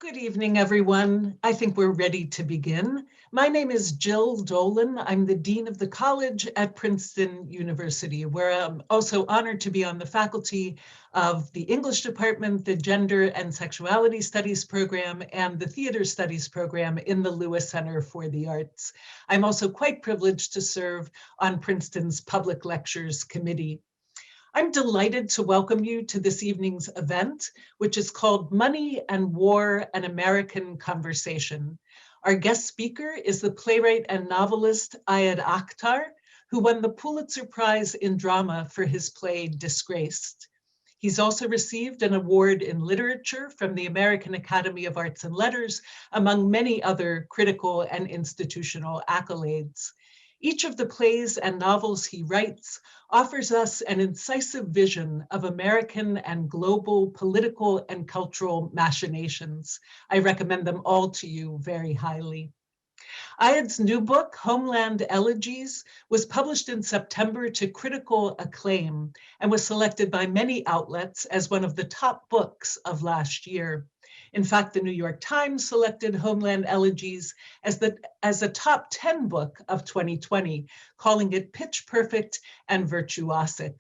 Good evening, everyone. I think we're ready to begin. My name is Jill Dolan. I'm the Dean of the College at Princeton University, where I'm also honored to be on the faculty of the English Department, the Gender and Sexuality Studies program, and the Theater Studies program in the Lewis Center for the Arts. I'm also quite privileged to serve on Princeton's Public Lectures Committee. I'm delighted to welcome you to this evening's event, which is called Money and War, an American Conversation. Our guest speaker is the playwright and novelist Ayad Akhtar, who won the Pulitzer Prize in Drama for his play Disgraced. He's also received an award in literature from the American Academy of Arts and Letters, among many other critical and institutional accolades. Each of the plays and novels he writes offers us an incisive vision of American and global political and cultural machinations. I recommend them all to you very highly. Ayad's new book, Homeland Elegies, was published in September to critical acclaim and was selected by many outlets as one of the top books of last year. In fact, the New York Times selected Homeland Elegies as a top 10 book of 2020, calling it pitch perfect and virtuosic.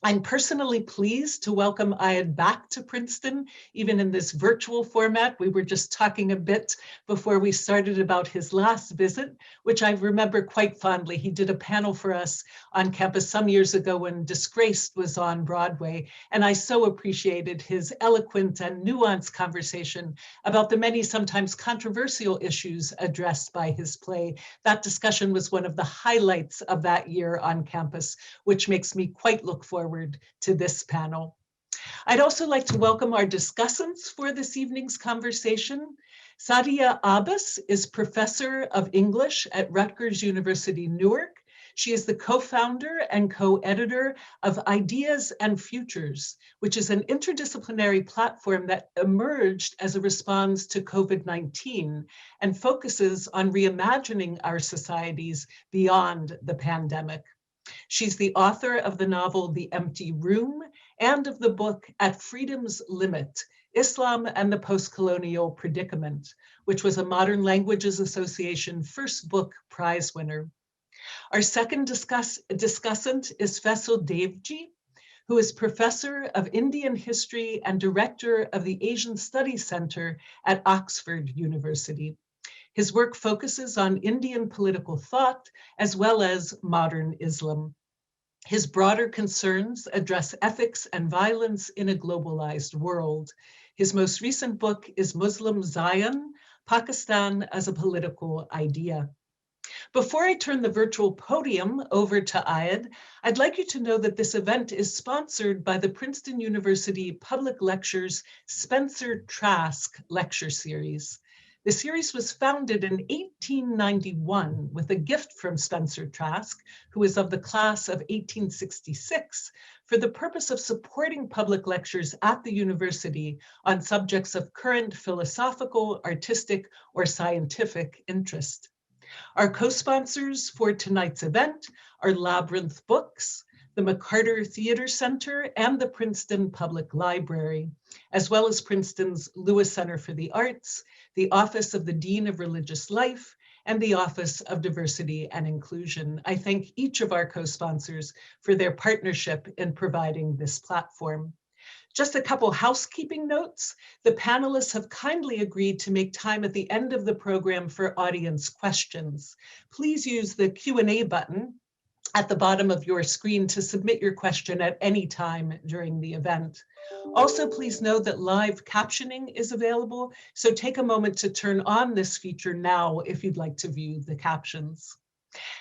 I'm personally pleased to welcome Ayad back to Princeton, even in this virtual format. We were just talking a bit before we started about his last visit, which I remember quite fondly. He did a panel for us on campus some years ago when Disgraced was on Broadway, and I so appreciated his eloquent and nuanced conversation about the many sometimes controversial issues addressed by his play. That discussion was one of the highlights of that year on campus, which makes me quite look forward to this panel. I'd also like to welcome our discussants for this evening's conversation. Sadia Abbas is professor of English at Rutgers University, Newark. She is the co-founder and co-editor of Ideas and Futures, which is an interdisciplinary platform that emerged as a response to COVID-19 and focuses on reimagining our societies beyond the pandemic. She's the author of the novel The Empty Room and of the book At Freedom's Limit, Islam and the Postcolonial Predicament, which was a Modern Languages Association First Book Prize winner. Our second discussant is Faisal Devji, who is professor of Indian history and director of the Asian Studies Center at Oxford University. His work focuses on Indian political thought as well as modern Islam. His broader concerns address ethics and violence in a globalized world. His most recent book is Muslim Zion, Pakistan as a Political Idea. Before I turn the virtual podium over to Ayad, I'd like you to know that this event is sponsored by the Princeton University Public Lectures Spencer Trask Lecture Series. The series was founded in 1891 with a gift from Spencer Trask, who is of the class of 1866, for the purpose of supporting public lectures at the university on subjects of current philosophical, artistic, or scientific interest. Our co-sponsors for tonight's event are Labyrinth Books, the McCarter Theater Center, and the Princeton Public Library, as well as Princeton's Lewis Center for the Arts, the Office of the Dean of Religious Life, and the Office of Diversity and Inclusion. I thank each of our co-sponsors for their partnership in providing this platform. Just a couple housekeeping notes. The panelists have kindly agreed to make time at the end of the program for audience questions. Please use the Q&A button at the bottom of your screen to submit your question at any time during the event. Also, please know that live captioning is available, so take a moment to turn on this feature now if you'd like to view the captions.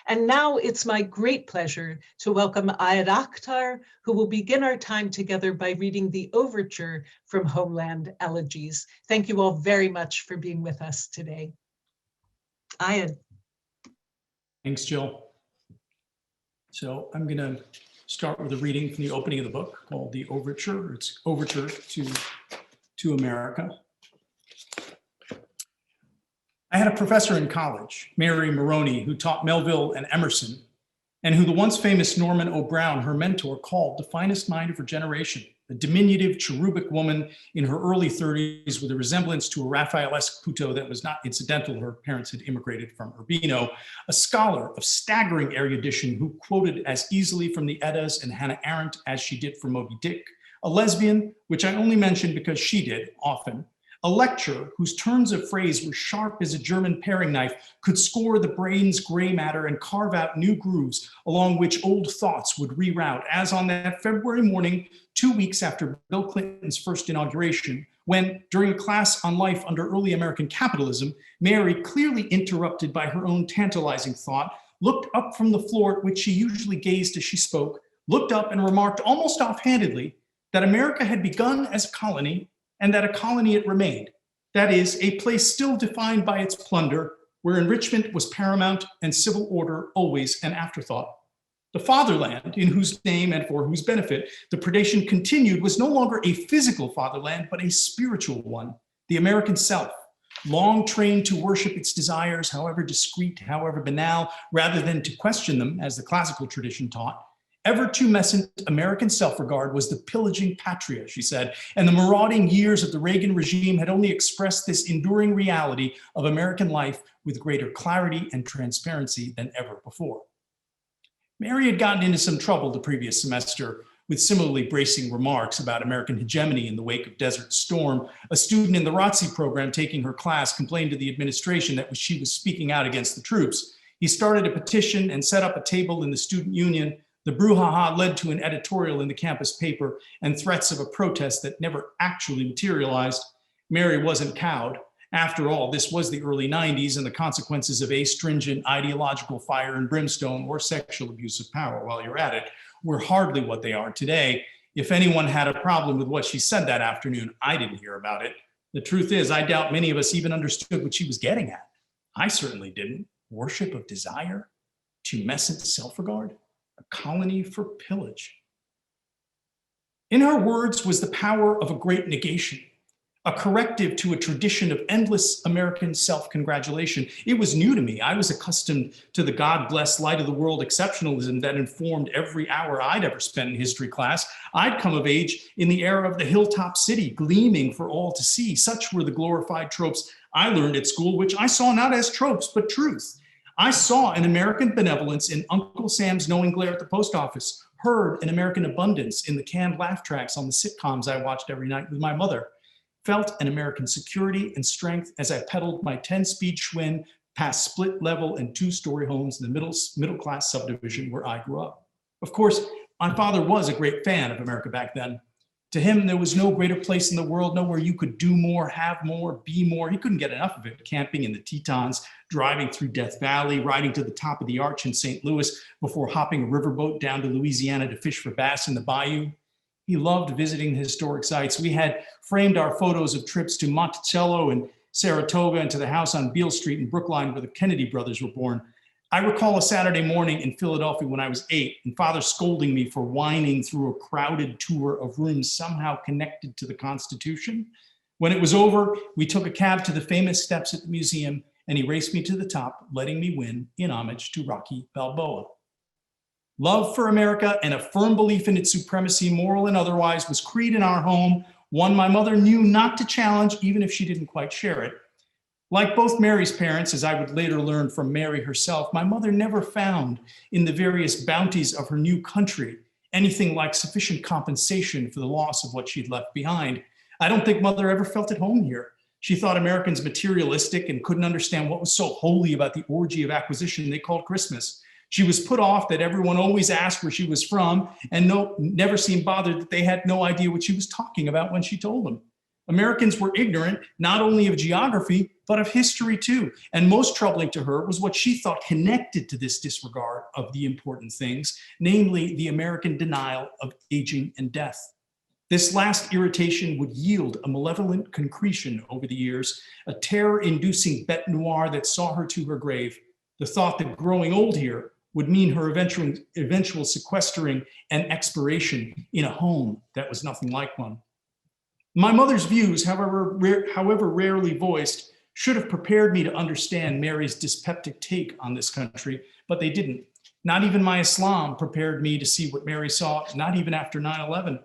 And now it's my great pleasure to welcome Ayad Akhtar, who will begin our time together by reading the overture from Homeland Elegies. Thank you all very much for being with us today. Ayad. Thanks, Jill. So I'm going to start with a reading from the opening of the book called The Overture. It's Overture to America. I had a professor in college, Mary Maroney, who taught Melville and Emerson, and who the once famous Norman O. Brown, her mentor, called the finest mind of her generation. a diminutive, cherubic woman in her early 30s with a resemblance to a Raphaelesque Puto that was not incidental. Her parents had immigrated from Urbino, a scholar of staggering erudition who quoted as easily from the Eddas and Hannah Arendt as she did from Moby Dick, a lesbian, which I only mention because she did often, a lecturer whose turns of phrase were sharp as a German paring knife, could score the brain's gray matter and carve out new grooves along which old thoughts would reroute, as on that February morning, 2 weeks after Bill Clinton's first inauguration, when, during a class on life under early American capitalism, Mary, clearly interrupted by her own tantalizing thought, looked up from the floor at which she usually gazed as she spoke, looked up and remarked almost offhandedly that America had begun as a colony and that a colony it remained. That is, a place still defined by its plunder, where enrichment was paramount and civil order always an afterthought. The fatherland, in whose name and for whose benefit the predation continued, was no longer a physical fatherland, but a spiritual one, the American self, long trained to worship its desires, however discreet, however banal, rather than to question them, as the classical tradition taught. Ever tumescent American self-regard was the pillaging patria, she said, and the marauding years of the Reagan regime had only expressed this enduring reality of American life with greater clarity and transparency than ever before. Mary had gotten into some trouble the previous semester with similarly bracing remarks about American hegemony in the wake of Desert Storm. A student in the ROTC program taking her class complained to the administration that she was speaking out against the troops. He started a petition and set up a table in the student union. The brouhaha led to an editorial in the campus paper and threats of a protest that never actually materialized. Mary wasn't cowed. After all, this was the early 90s, and the consequences of astringent ideological fire and brimstone or sexual abuse of power while you're at it were hardly what they are today. If anyone had a problem with what she said that afternoon, I didn't hear about it. The truth is, I doubt many of us even understood what she was getting at. I certainly didn't. Worship of desire, tumescent self-regard, a colony for pillage. In her words was the power of a great negation, a corrective to a tradition of endless American self-congratulation. It was new to me. I was accustomed to the God bless light of the world exceptionalism that informed every hour I'd ever spent in history class. I'd come of age in the era of the hilltop city, gleaming for all to see. Such were the glorified tropes I learned at school, which I saw not as tropes, but truth. I saw an American benevolence in Uncle Sam's knowing glare at the post office, heard an American abundance in the canned laugh tracks on the sitcoms I watched every night with my mother, felt an American security and strength as I pedaled my 10-speed Schwinn past split level and 2-story homes in the middle class subdivision where I grew up. Of course, my father was a great fan of America back then. To him, there was no greater place in the world, nowhere you could do more, have more, be more. He couldn't get enough of it, camping in the Tetons, driving through Death Valley, riding to the top of the arch in St. Louis before hopping a riverboat down to Louisiana to fish for bass in the bayou. He loved visiting the historic sites. We had framed our photos of trips to Monticello and Saratoga and to the house on Beale Street in Brookline where the Kennedy brothers were born. I recall a Saturday morning in Philadelphia when I was 8 and father scolding me for whining through a crowded tour of rooms somehow connected to the Constitution. When it was over, we took a cab to the famous steps at the museum and he raced me to the top, letting me win in homage to Rocky Balboa. Love for America and a firm belief in its supremacy, moral and otherwise, was creed in our home, one my mother knew not to challenge even if she didn't quite share it. Like both Mary's parents, as I would later learn from Mary herself, my mother never found in the various bounties of her new country anything like sufficient compensation for the loss of what she'd left behind. I don't think mother ever felt at home here. She thought Americans materialistic and couldn't understand what was so holy about the orgy of acquisition they called Christmas. She was put off that everyone always asked where she was from and never seemed bothered that they had no idea what she was talking about when she told them. Americans were ignorant not only of geography, but of history too. And most troubling to her was what she thought connected to this disregard of the important things, namely the American denial of aging and death. This last irritation would yield a malevolent concretion over the years, a terror-inducing bête noire that saw her to her grave. The thought that growing old here would mean her eventual sequestering and expiration in a home that was nothing like one. My mother's views, however rarely voiced, should have prepared me to understand Mary's dyspeptic take on this country, but they didn't. Not even my Islam prepared me to see what Mary saw, not even after 9/11.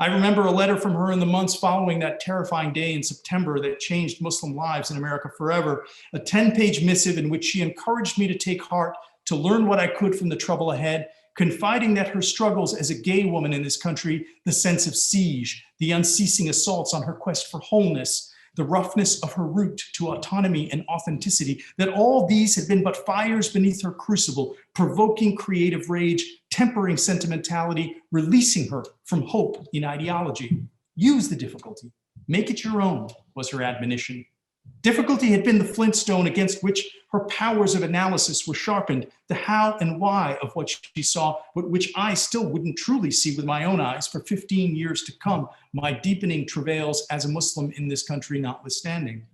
I remember a letter from her in the months following that terrifying day in September that changed Muslim lives in America forever, a 10-page missive in which she encouraged me to take heart, to learn what I could from the trouble ahead, confiding that her struggles as a gay woman in this country, the sense of siege, the unceasing assaults on her quest for wholeness, the roughness of her route to autonomy and authenticity, that all these had been but fires beneath her crucible, provoking creative rage, tempering sentimentality, releasing her from hope in ideology. Use the difficulty, make it your own, was her admonition. Difficulty had been the flintstone against which her powers of analysis were sharpened, the how and why of what she saw, but which I still wouldn't truly see with my own eyes for 15 years to come, my deepening travails as a Muslim in this country notwithstanding.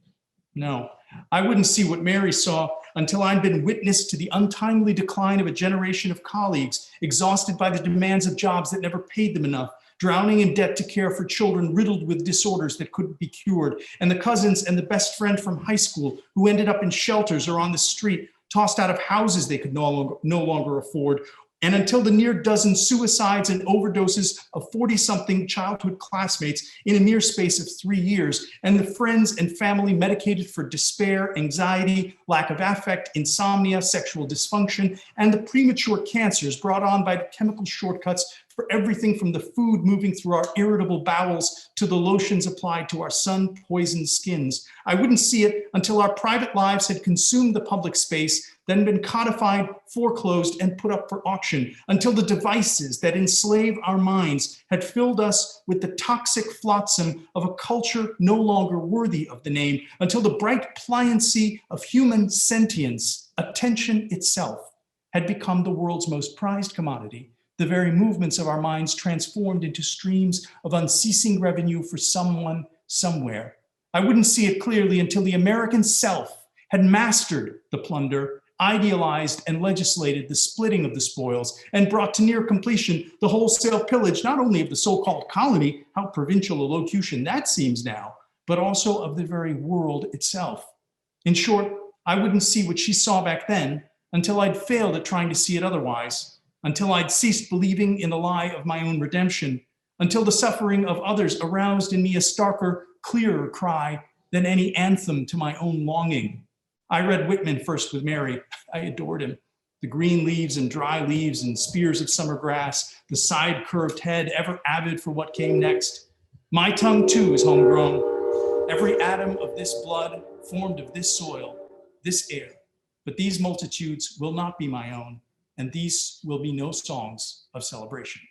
No, I wouldn't see what Mary saw until I'd been witness to the untimely decline of a generation of colleagues, exhausted by the demands of jobs that never paid them enough, drowning in debt to care for children riddled with disorders that couldn't be cured, and the cousins and the best friend from high school who ended up in shelters or on the street, tossed out of houses they could no longer afford, and until the near dozen suicides and overdoses of 40-something childhood classmates in a mere space of 3 years, and the friends and family medicated for despair, anxiety, lack of affect, insomnia, sexual dysfunction, and the premature cancers brought on by the chemical shortcuts for everything from the food moving through our irritable bowels to the lotions applied to our sun-poisoned skins. I wouldn't see it until our private lives had consumed the public space, then been codified, foreclosed, and put up for auction, until the devices that enslave our minds had filled us with the toxic flotsam of a culture no longer worthy of the name, until the bright pliancy of human sentience, attention itself, had become the world's most prized commodity, the very movements of our minds transformed into streams of unceasing revenue for someone, somewhere. I wouldn't see it clearly until the American self had mastered the plunder, idealized and legislated the splitting of the spoils, and brought to near completion the wholesale pillage, not only of the so-called colony, how provincial a locution that seems now, but also of the very world itself. In short, I wouldn't see what she saw back then until I'd failed at trying to see it otherwise, until I'd ceased believing in the lie of my own redemption, until the suffering of others aroused in me a starker, clearer cry than any anthem to my own longing. I read Whitman first with Mary. I adored him. The green leaves and dry leaves and spears of summer grass, the side-curved head, ever avid for what came next. My tongue too is homegrown. Every atom of this blood formed of this soil, this air. But these multitudes will not be my own, and these will be no songs of celebration.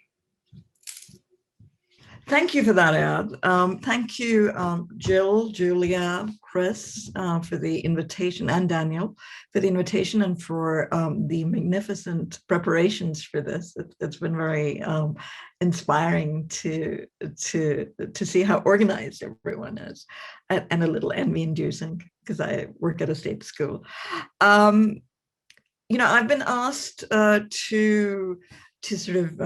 Thank you for that, Ed. Thank you, Jill, Julia, Chris, for the invitation, and Daniel for the invitation and for the magnificent preparations for this. It's been very inspiring to see how organized everyone is, and a little envy-inducing because I work at a state school. I've been asked to sort of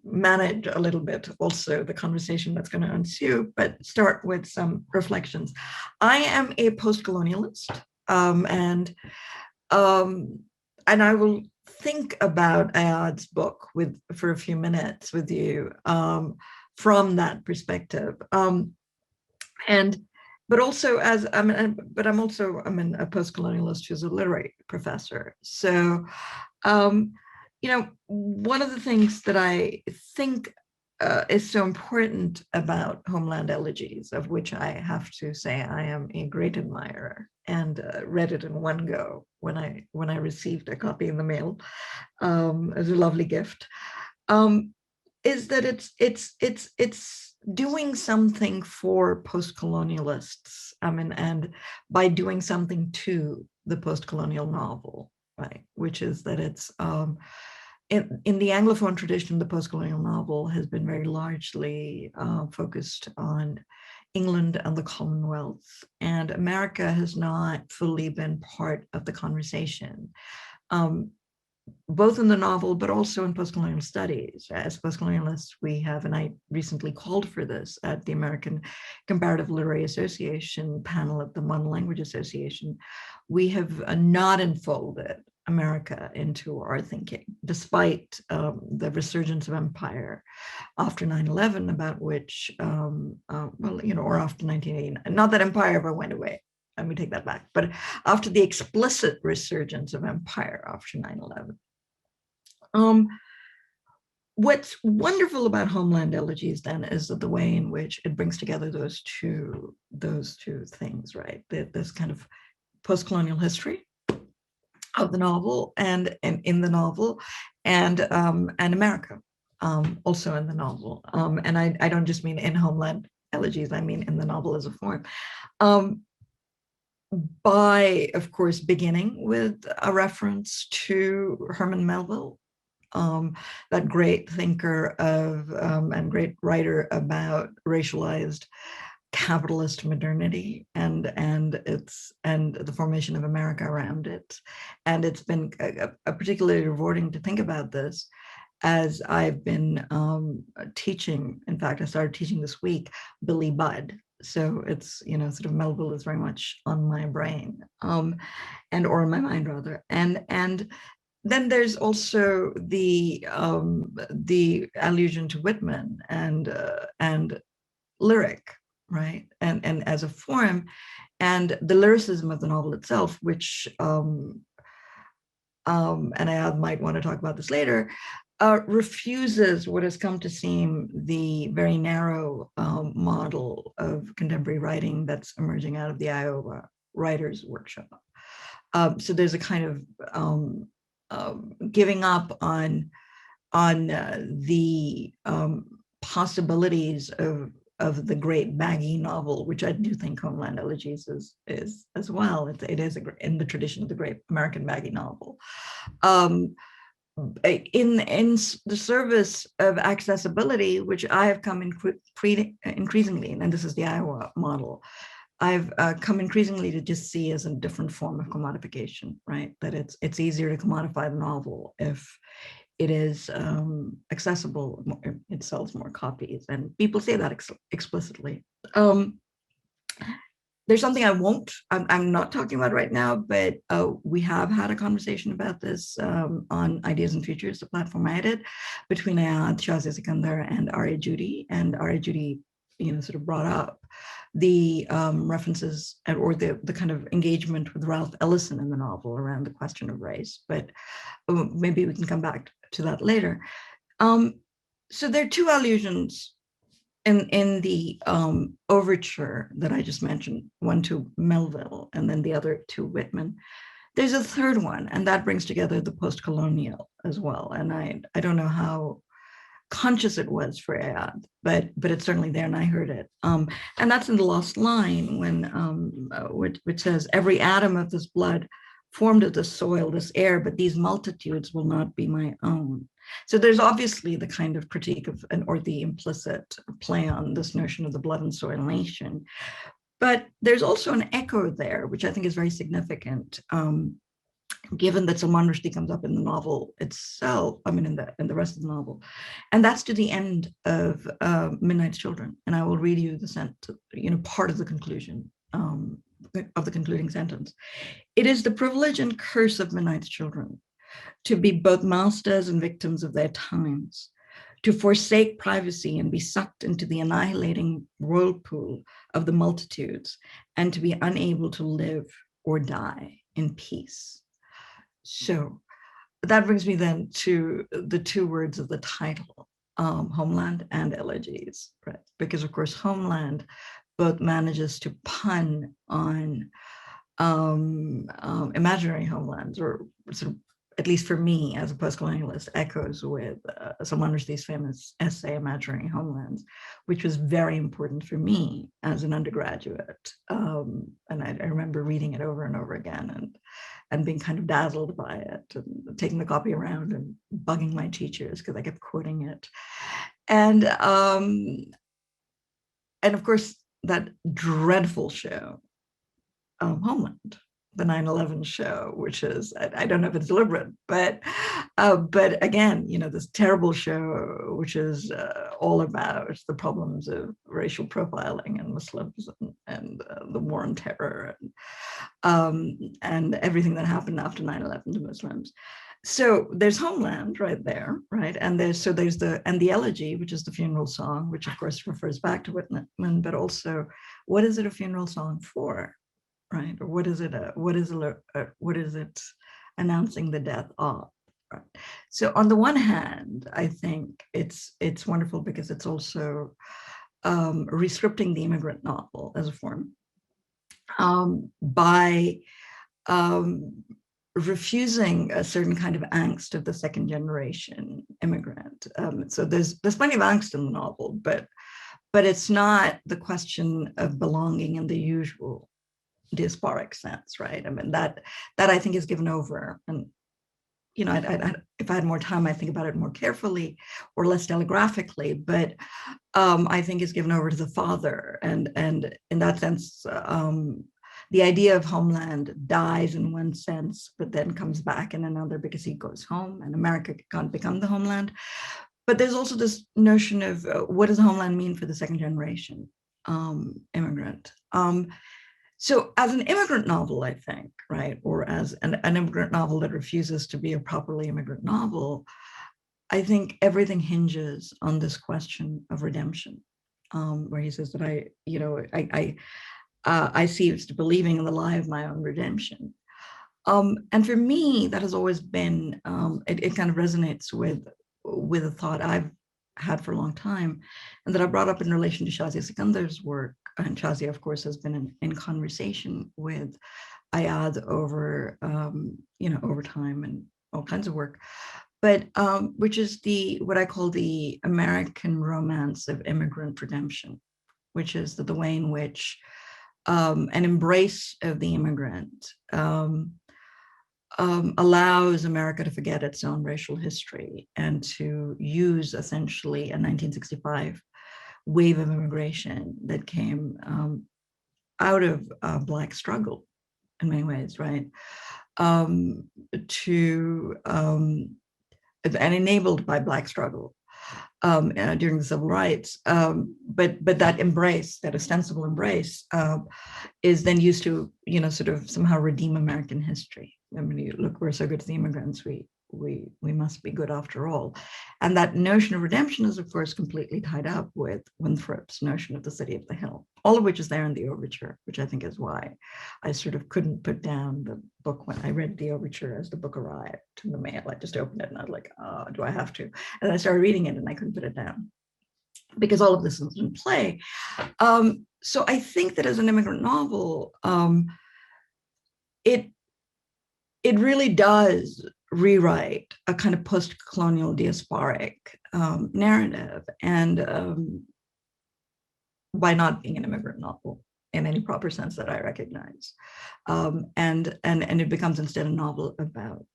manage a little bit also the conversation that's going to ensue, but start with some reflections. I am a post-colonialist, and I will think about Ayad's book for a few minutes with you from that perspective. But also I'm a post-colonialist who's a literary professor. So, one of the things that I think is so important about Homeland Elegies, of which I have to say I am a great admirer, and read it in one go when I received a copy in the mail as a lovely gift, is that it's doing something for post-colonialists, and by doing something to the post-colonial novel, right? Which is that it's in the Anglophone tradition, the post-colonial novel has been very largely focused on England and the Commonwealth, and America has not fully been part of the conversation, both in the novel, but also in post-colonial studies. As post-colonialists, we have, and I recently called for this at the American Comparative Literary Association panel at the Modern Language Association, we have not unfolded America into our thinking, despite the resurgence of empire after 9/11, about which, well, you know, or after 1989, not that empire ever went away, let me take that back, but after the explicit resurgence of empire after 9/11. What's wonderful about Homeland Elegies then is that the way in which it brings together those two things, right? This kind of post-colonial history of the novel and in the novel, and America also in the novel. And I don't just mean in Homeland Elegies, I mean in the novel as a form. By, of course, beginning with a reference to Herman Melville, that great thinker of and great writer about racialized capitalist modernity and the formation of America around it. And it's been a particularly rewarding to think about this as I've been teaching. In fact, I started teaching this week Billy Budd. So it's, you know, sort of Melville is very much on my brain, or in my mind rather. And then there's also the allusion to Whitman and lyric, right? And as a form, and the lyricism of the novel itself, which and I might want to talk about this later, refuses what has come to seem the very narrow model of contemporary writing that's emerging out of the Iowa Writers' Workshop. So there's a kind of giving up on the possibilities of the great baggy novel, which I do think Homeland Elegies is as well. It is in the tradition of the great American baggy novel. In the service of accessibility, which I have come increasingly, and this is the Iowa model, I've come increasingly to just see as a different form of commodification, right? That it's easier to commodify the novel if it is accessible, it sells more copies, and people say that explicitly. There's something I'm not talking about right now, but we have had a conversation about this on Ideas and Futures, the platform I did, between Ayad Shazia Sikandar and R.A. Judy. And R.A. Judy, you know, sort of brought up the references or the kind of engagement with Ralph Ellison in the novel around the question of race, but maybe we can come back to that later. So there are two allusions in the overture that I just mentioned, one to Melville and then the other to Whitman. There's a third one, and that brings together the post-colonial as well. And I don't know how conscious it was for Ayad, but it's certainly there, and I heard it. And that's in the Lost Line, when which says, "Every atom of this blood formed of the soil, this air, but these multitudes will not be my own." So there's obviously the kind of critique of, or the implicit play on this notion of the blood and soil nation. But there's also an echo there, which I think is very significant, given that Salman Rushdie comes up in the novel itself, I mean, in the rest of the novel. And that's to the end of Midnight's Children. And I will read you part of the conclusion, of the concluding sentence. "It is the privilege and curse of Midnight's Children to be both masters and victims of their times, to forsake privacy and be sucked into the annihilating whirlpool of the multitudes, and to be unable to live or die in peace." So that brings me then to the two words of the title, Homeland and Elegies, right? Because of course, Homeland both manages to pun on imaginary homelands, or sort of, at least for me as a post-colonialist, echoes with Salman Rushdie's famous essay, Imaginary Homelands, which was very important for me as an undergraduate. And I remember reading it over and over again and being kind of dazzled by it, and taking the copy around and bugging my teachers because I kept quoting it. And of course, that dreadful show, Homeland, the 9/11 show, which is, I don't know if it's deliberate, but again, this terrible show, which is all about the problems of racial profiling and Muslims and the war on terror. and everything that happened after 9/11 to Muslims. So there's Homeland right there, right? And there's the elegy, which is the funeral song, which of course refers back to Whitman, but also what is it a funeral song for, right? Or what is it announcing the death of? Right. So on the one hand, I think it's wonderful because it's also rescripting the immigrant novel as a form by refusing a certain kind of angst of the second generation immigrant. So there's plenty of angst in the novel, but it's not the question of belonging in the usual diasporic sense, right? I mean, that I think is given over. And, you know, if I had more time, I'd think about it more carefully or less telegraphically, but I think is given over to the father. And in that sense, the idea of homeland dies in one sense, but then comes back in another because he goes home and America can't become the homeland. But there's also this notion of what does homeland mean for the second generation immigrant? So as an immigrant novel, I think, right, or as an immigrant novel that refuses to be a properly immigrant novel, I think everything hinges on this question of redemption, where he says that I see it's believing in the lie of my own redemption. And for me, that has always been, it kind of resonates with a thought I've had for a long time, and that I brought up in relation to Shazia Sikandar's work. And Shazia, of course, has been in conversation with Ayad over, over time and all kinds of work. But which is what I call the American romance of immigrant redemption, which is the way in which an embrace of the immigrant allows America to forget its own racial history and to use essentially a 1965 wave of immigration that came out of Black struggle in many ways, right? And enabled by Black struggle during the civil rights. But that embrace, that ostensible embrace, is then used to, sort of somehow redeem American history. I mean, you look, we're so good to the immigrants, we must be good after all. And that notion of redemption is, of course, completely tied up with Winthrop's notion of the city of the hill, all of which is there in the overture, which I think is why I sort of couldn't put down the book when I read the overture as the book arrived in the mail. I just opened it and I was like, oh, do I have to? And I started reading it and I couldn't put it down because all of this is in play. So I think that as an immigrant novel, it really does rewrite a kind of post-colonial diasporic narrative, and by not being an immigrant novel in any proper sense that I recognize, and it becomes instead a novel about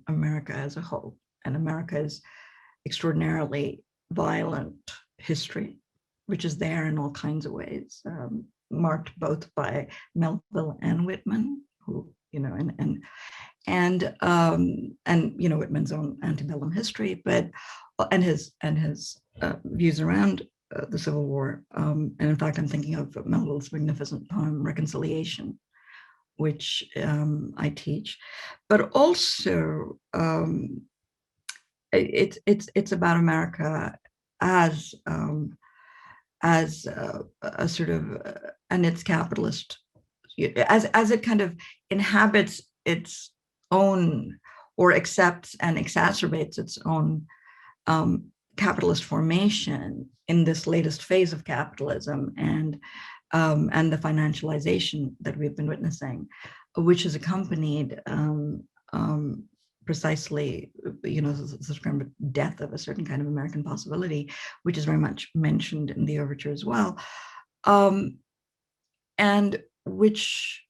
America as a whole, and America's extraordinarily violent history, which is there in all kinds of ways, marked both by Melville and Whitman, who and Whitman's own antebellum history, but and his views around the Civil War. And in fact, I'm thinking of Melville's magnificent poem "Reconciliation," which I teach, but also it's about America as a sort of and its capitalist, as it kind of inhabits its own or accepts and exacerbates its own capitalist formation in this latest phase of capitalism and the financialization that we've been witnessing, which is accompanied precisely, this kind of death of a certain kind of American possibility, which is very much mentioned in the overture as well, and which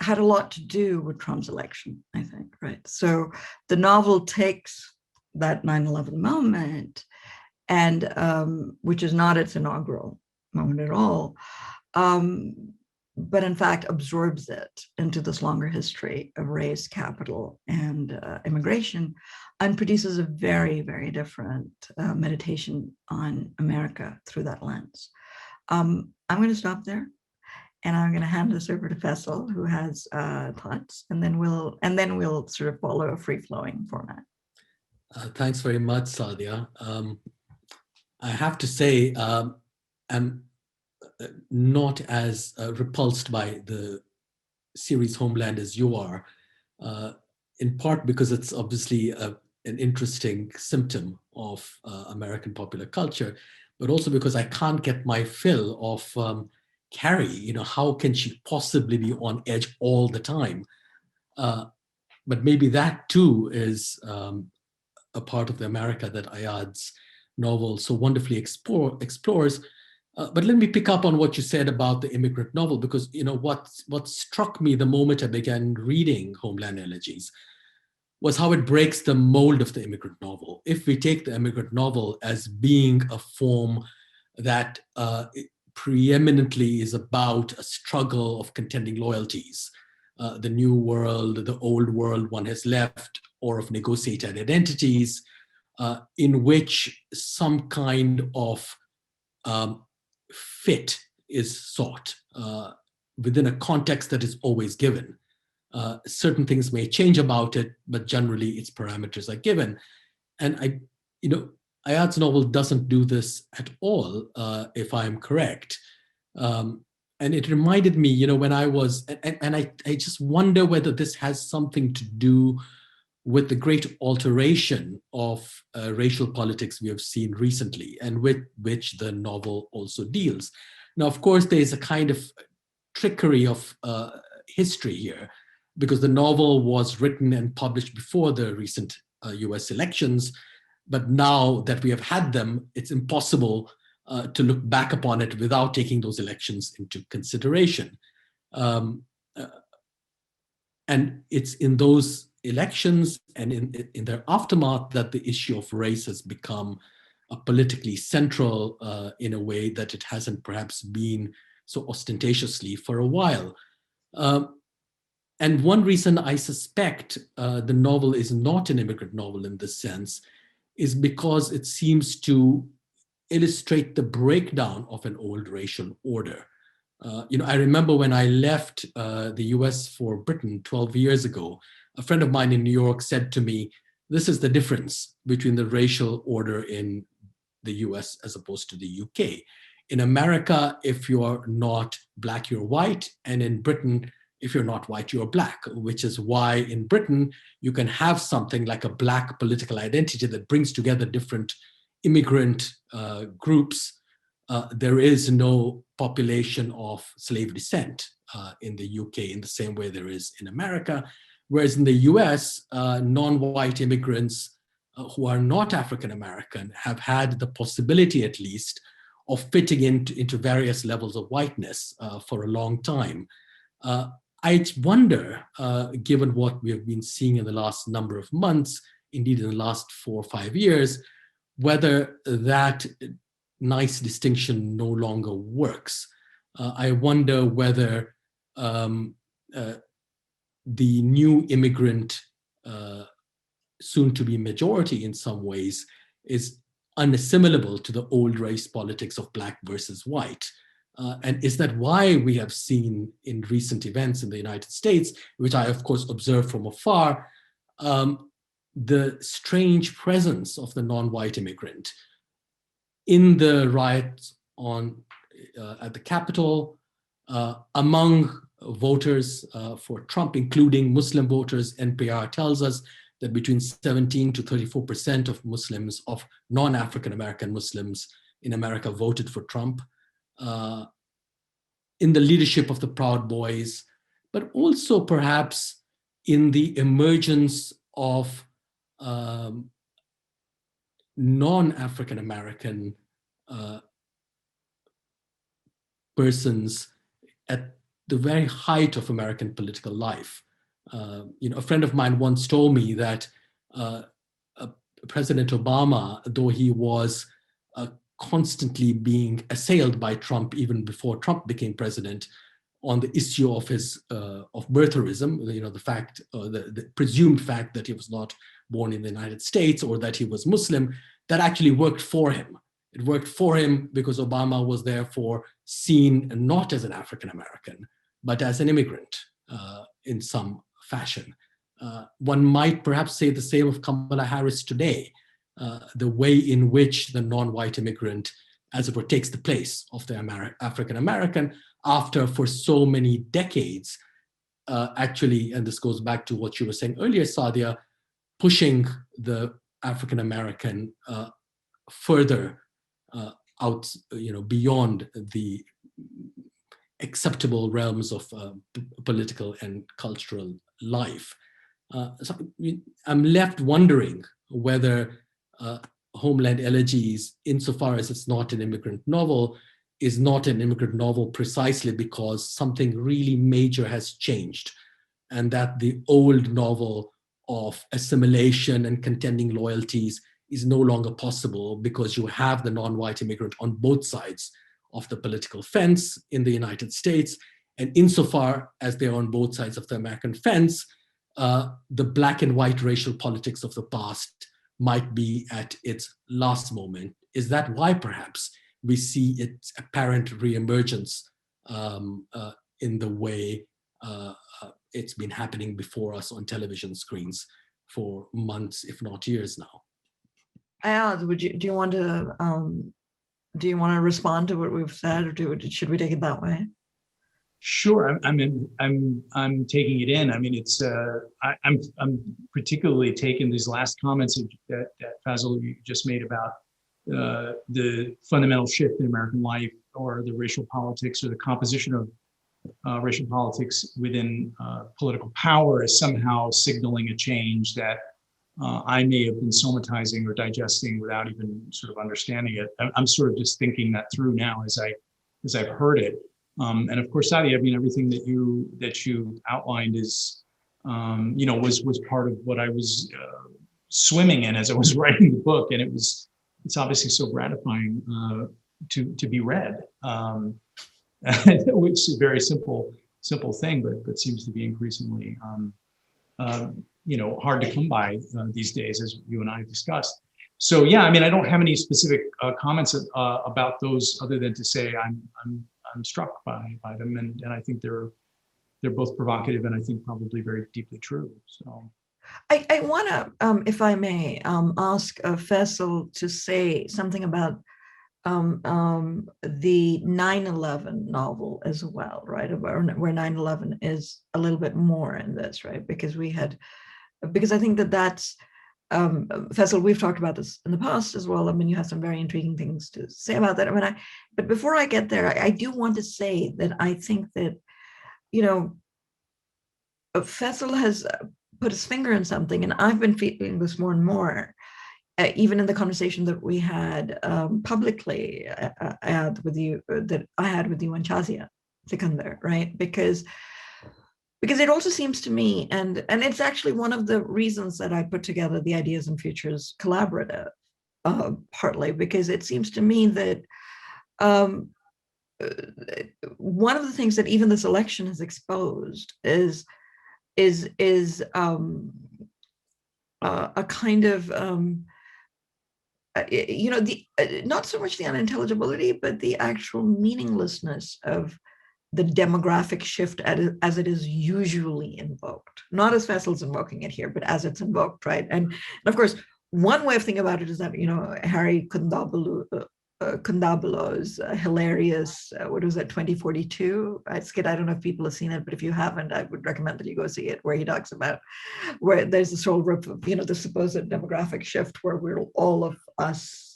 had a lot to do with Trump's election, I think, right? So the novel takes that 9/11 moment, and which is not its inaugural moment at all, but in fact absorbs it into this longer history of race, capital, and immigration, and produces a very, very different meditation on America through that lens. I'm going to stop there. and I'm going to hand this over to Faisal, who has thoughts, and then we'll sort of follow a free-flowing format. Thanks very much, Sadia. I have to say, I'm not as repulsed by the series Homeland as you are, in part because it's obviously an interesting symptom of American popular culture, but also because I can't get my fill of Carrie. You know, how can she possibly be on edge all the time? But maybe that too is a part of the America that Ayad's novel so wonderfully explores. But let me pick up on what you said about the immigrant novel, because you know what struck me the moment I began reading Homeland Elegies was how it breaks the mold of the immigrant novel. If we take the immigrant novel as being a form that preeminently is about a struggle of contending loyalties, the new world, the old world one has left, or of negotiated identities, in which some kind of fit is sought within a context that is always given. Certain things may change about it, but generally its parameters are given. And Ayad's novel doesn't do this at all, if I'm correct. And it reminded me, you know, when I was, and I just wonder whether this has something to do with the great alteration of racial politics we have seen recently, and with which the novel also deals. Now, of course, there's a kind of trickery of history here, because the novel was written and published before the recent US elections. But now that we have had them, it's impossible to look back upon it without taking those elections into consideration. And it's in those elections and in their aftermath that the issue of race has become politically central in a way that it hasn't perhaps been so ostentatiously for a while. And one reason I suspect the novel is not an immigrant novel in this sense is because it seems to illustrate the breakdown of an old racial order. I remember when I left the US for Britain 12 years ago, a friend of mine in New York said to me, this is the difference between the racial order in the US as opposed to the UK. In America, if you're not Black, you're white. And in Britain, if you're not white, you're Black, which is why in Britain, you can have something like a Black political identity that brings together different immigrant groups. There is no population of slave descent in the UK in the same way there is in America. Whereas in the US, non-white immigrants who are not African-American have had the possibility, at least, of fitting into various levels of whiteness for a long time. I wonder, given what we have been seeing in the last number of months, indeed in the last 4 or 5 years, whether that nice distinction no longer works. I wonder whether the new immigrant, soon-to-be majority in some ways, is unassimilable to the old race politics of Black versus white. And is that why we have seen in recent events in the United States, which I of course observe from afar, the strange presence of the non-white immigrant in the riots at the Capitol, among voters for Trump, including Muslim voters. NPR tells us that between 17 to 34% of Muslims, of non-African American Muslims in America, voted for Trump. In the leadership of the Proud Boys, but also perhaps in the emergence of non-African American persons at the very height of American political life. A friend of mine once told me that President Obama, though he was constantly being assailed by Trump even before Trump became president on the issue of his of birtherism, the fact, the presumed fact that he was not born in the United States or that he was Muslim, that actually worked for him. It worked for him because Obama was therefore seen not as an African American, but as an immigrant in some fashion. One might perhaps say the same of Kamala Harris today. The way in which the non-white immigrant, as it were, takes the place of the African American after, for so many decades, actually, and this goes back to what you were saying earlier, Sadia, pushing the African American further out, beyond the acceptable realms of political and cultural life. So I'm left wondering whether Homeland Elegies, insofar as it's not an immigrant novel, is not an immigrant novel precisely because something really major has changed, and that the old novel of assimilation and contending loyalties is no longer possible because you have the non-white immigrant on both sides of the political fence in the United States. And insofar as they're on both sides of the American fence, the black and white racial politics of the past might be at its last moment. Is that why perhaps we see its apparent reemergence in the way it's been happening before us on television screens for months, if not years now? Ayaz, do you want to respond to what we've said, or should we take it that way? Sure, I'm taking it in. I mean, it's I'm particularly taking these last comments that Fazil you just made about the fundamental shift in American life, or the racial politics, or the composition of racial politics within political power, as somehow signaling a change that I may have been somatizing or digesting without even sort of understanding it. I'm sort of just thinking that through now as I've heard it. And of course, Sadia, I mean, everything that you outlined is, was part of what I was swimming in as I was writing the book, and it's obviously so gratifying to be read, which is a very simple thing, but seems to be increasingly hard to come by these days, as you and I have discussed. So yeah, I mean, I don't have any specific comments about those, other than to say I'm struck by them, and I think they're both provocative, and I think probably very deeply true. So I want to, if I may, ask Faisal to say something about the 9/11 novel as well, right? Where 9/11 is a little bit more in this, right? Because I think that's Faisal, we've talked about this in the past as well. I mean, you have some very intriguing things to say about that. I mean, but before I get there, I do want to say that I think that, Faisal has put his finger in something, and I've been feeling this more and more, even in the conversation that we had publicly that I had with you and Chazia Sikandar, right? Because it also seems to me, and it's actually one of the reasons that I put together the Ideas and Futures Collaborative, partly because it seems to me that one of the things that even this election has exposed is a kind of not so much the unintelligibility, but the actual meaninglessness of the demographic shift as it is usually invoked, not as Faisal's invoking it here, but as it's invoked, right? And of course, one way of thinking about it is that, Harry Kondabolo's hilarious, what was it, 2042 skit. I don't know if people have seen it, but if you haven't, I would recommend that you go see it, where he talks about where there's this whole rip of, the supposed demographic shift where we're all of us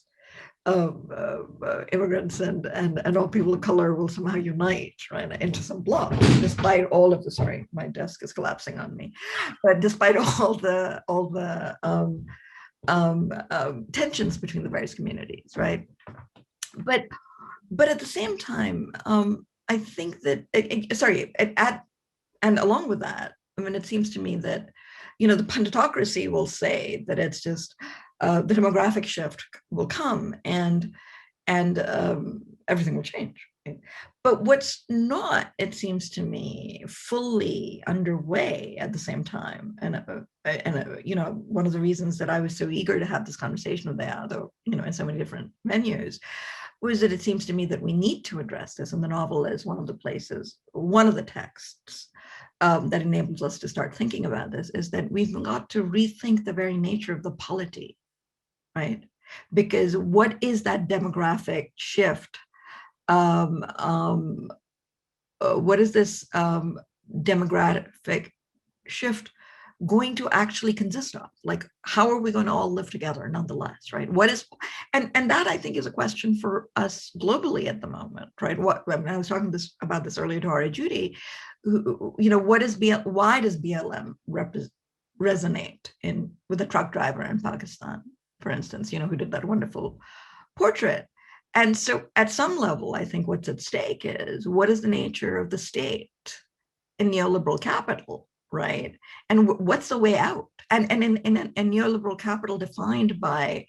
immigrants and all people of color will somehow unite, right, into some block, despite all of the, sorry, my desk is collapsing on me, but despite all the tensions between the various communities, right? But at the same time, I think that, and along with that, I mean, it seems to me that, the punditocracy will say that it's just the demographic shift will come and everything will change. Right? But what's not, it seems to me, fully underway at the same time, and you know, one of the reasons that I was so eager to have this conversation with Beato, you know, in so many different venues, was that it seems to me that we need to address this, and the novel is one of the places, one of the texts that enables us to start thinking about this, is that we've got to rethink the very nature of the polity, right? Because what is that demographic shift? What is this demographic shift going to actually consist of? Like, how are we going to all live together nonetheless, right? What is, and that I think is a question for us globally at the moment, right? What, I mean, I was talking about this earlier to Ari Judy, who, you know, why does BLM resonate with a truck driver in Pakistan, for instance, you know, who did that wonderful portrait? And so at some level, I think what's at stake is, what is the nature of the state in neoliberal capital, right? And what's the way out? And in neoliberal capital defined by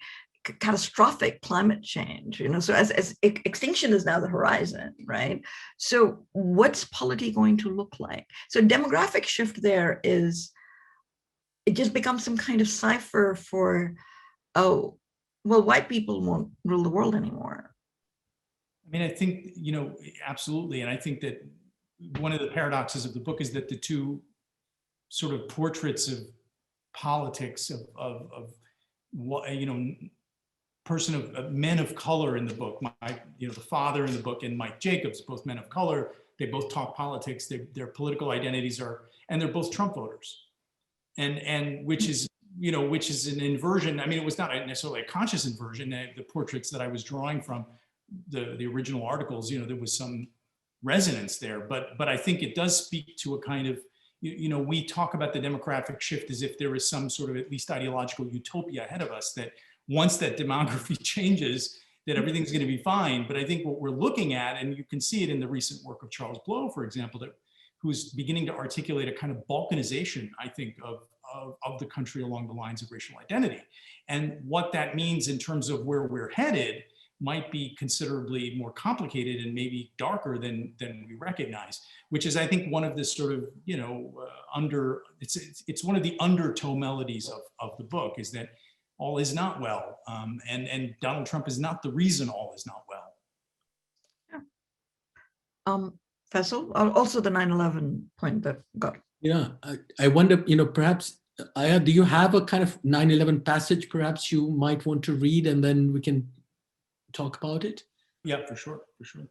catastrophic climate change, you know, so as extinction is now the horizon, right? So what's polity going to look like? So demographic shift there is, it just becomes some kind of cipher for, oh, well, white people won't rule the world anymore. I mean, I think, you know, absolutely. And I think that one of the paradoxes of the book is that the two sort of portraits of politics of what, you know, person of men of color in the book, you know, the father in the book and Mike Jacobs, both men of color, they both talk politics, their political identities are, and they're both Trump voters. And which is, you know, which is an inversion. I mean, it was not necessarily a conscious inversion. The portraits that I was drawing from the original articles, you know, there was some resonance there, but I think it does speak to a kind of, you know, we talk about the demographic shift as if there is some sort of at least ideological utopia ahead of us, that once that demography changes, that everything's going to be fine. But I think what we're looking at, and you can see it in the recent work of Charles Blow, for example, that who's beginning to articulate a kind of balkanization, I think, of the country along the lines of racial identity. And what that means in terms of where we're headed might be considerably more complicated and maybe darker than we recognize, which is, I think, one of the sort of, you know, it's one of the undertow melodies of the book, is that all is not well. And Donald Trump is not the reason all is not well. Yeah. Faisal, also the 9/11 point that got. Yeah, I wonder, you know, perhaps, Aya, do you have a kind of 9/11 passage perhaps you might want to read, and then we can talk about it? Yeah, for sure, for sure.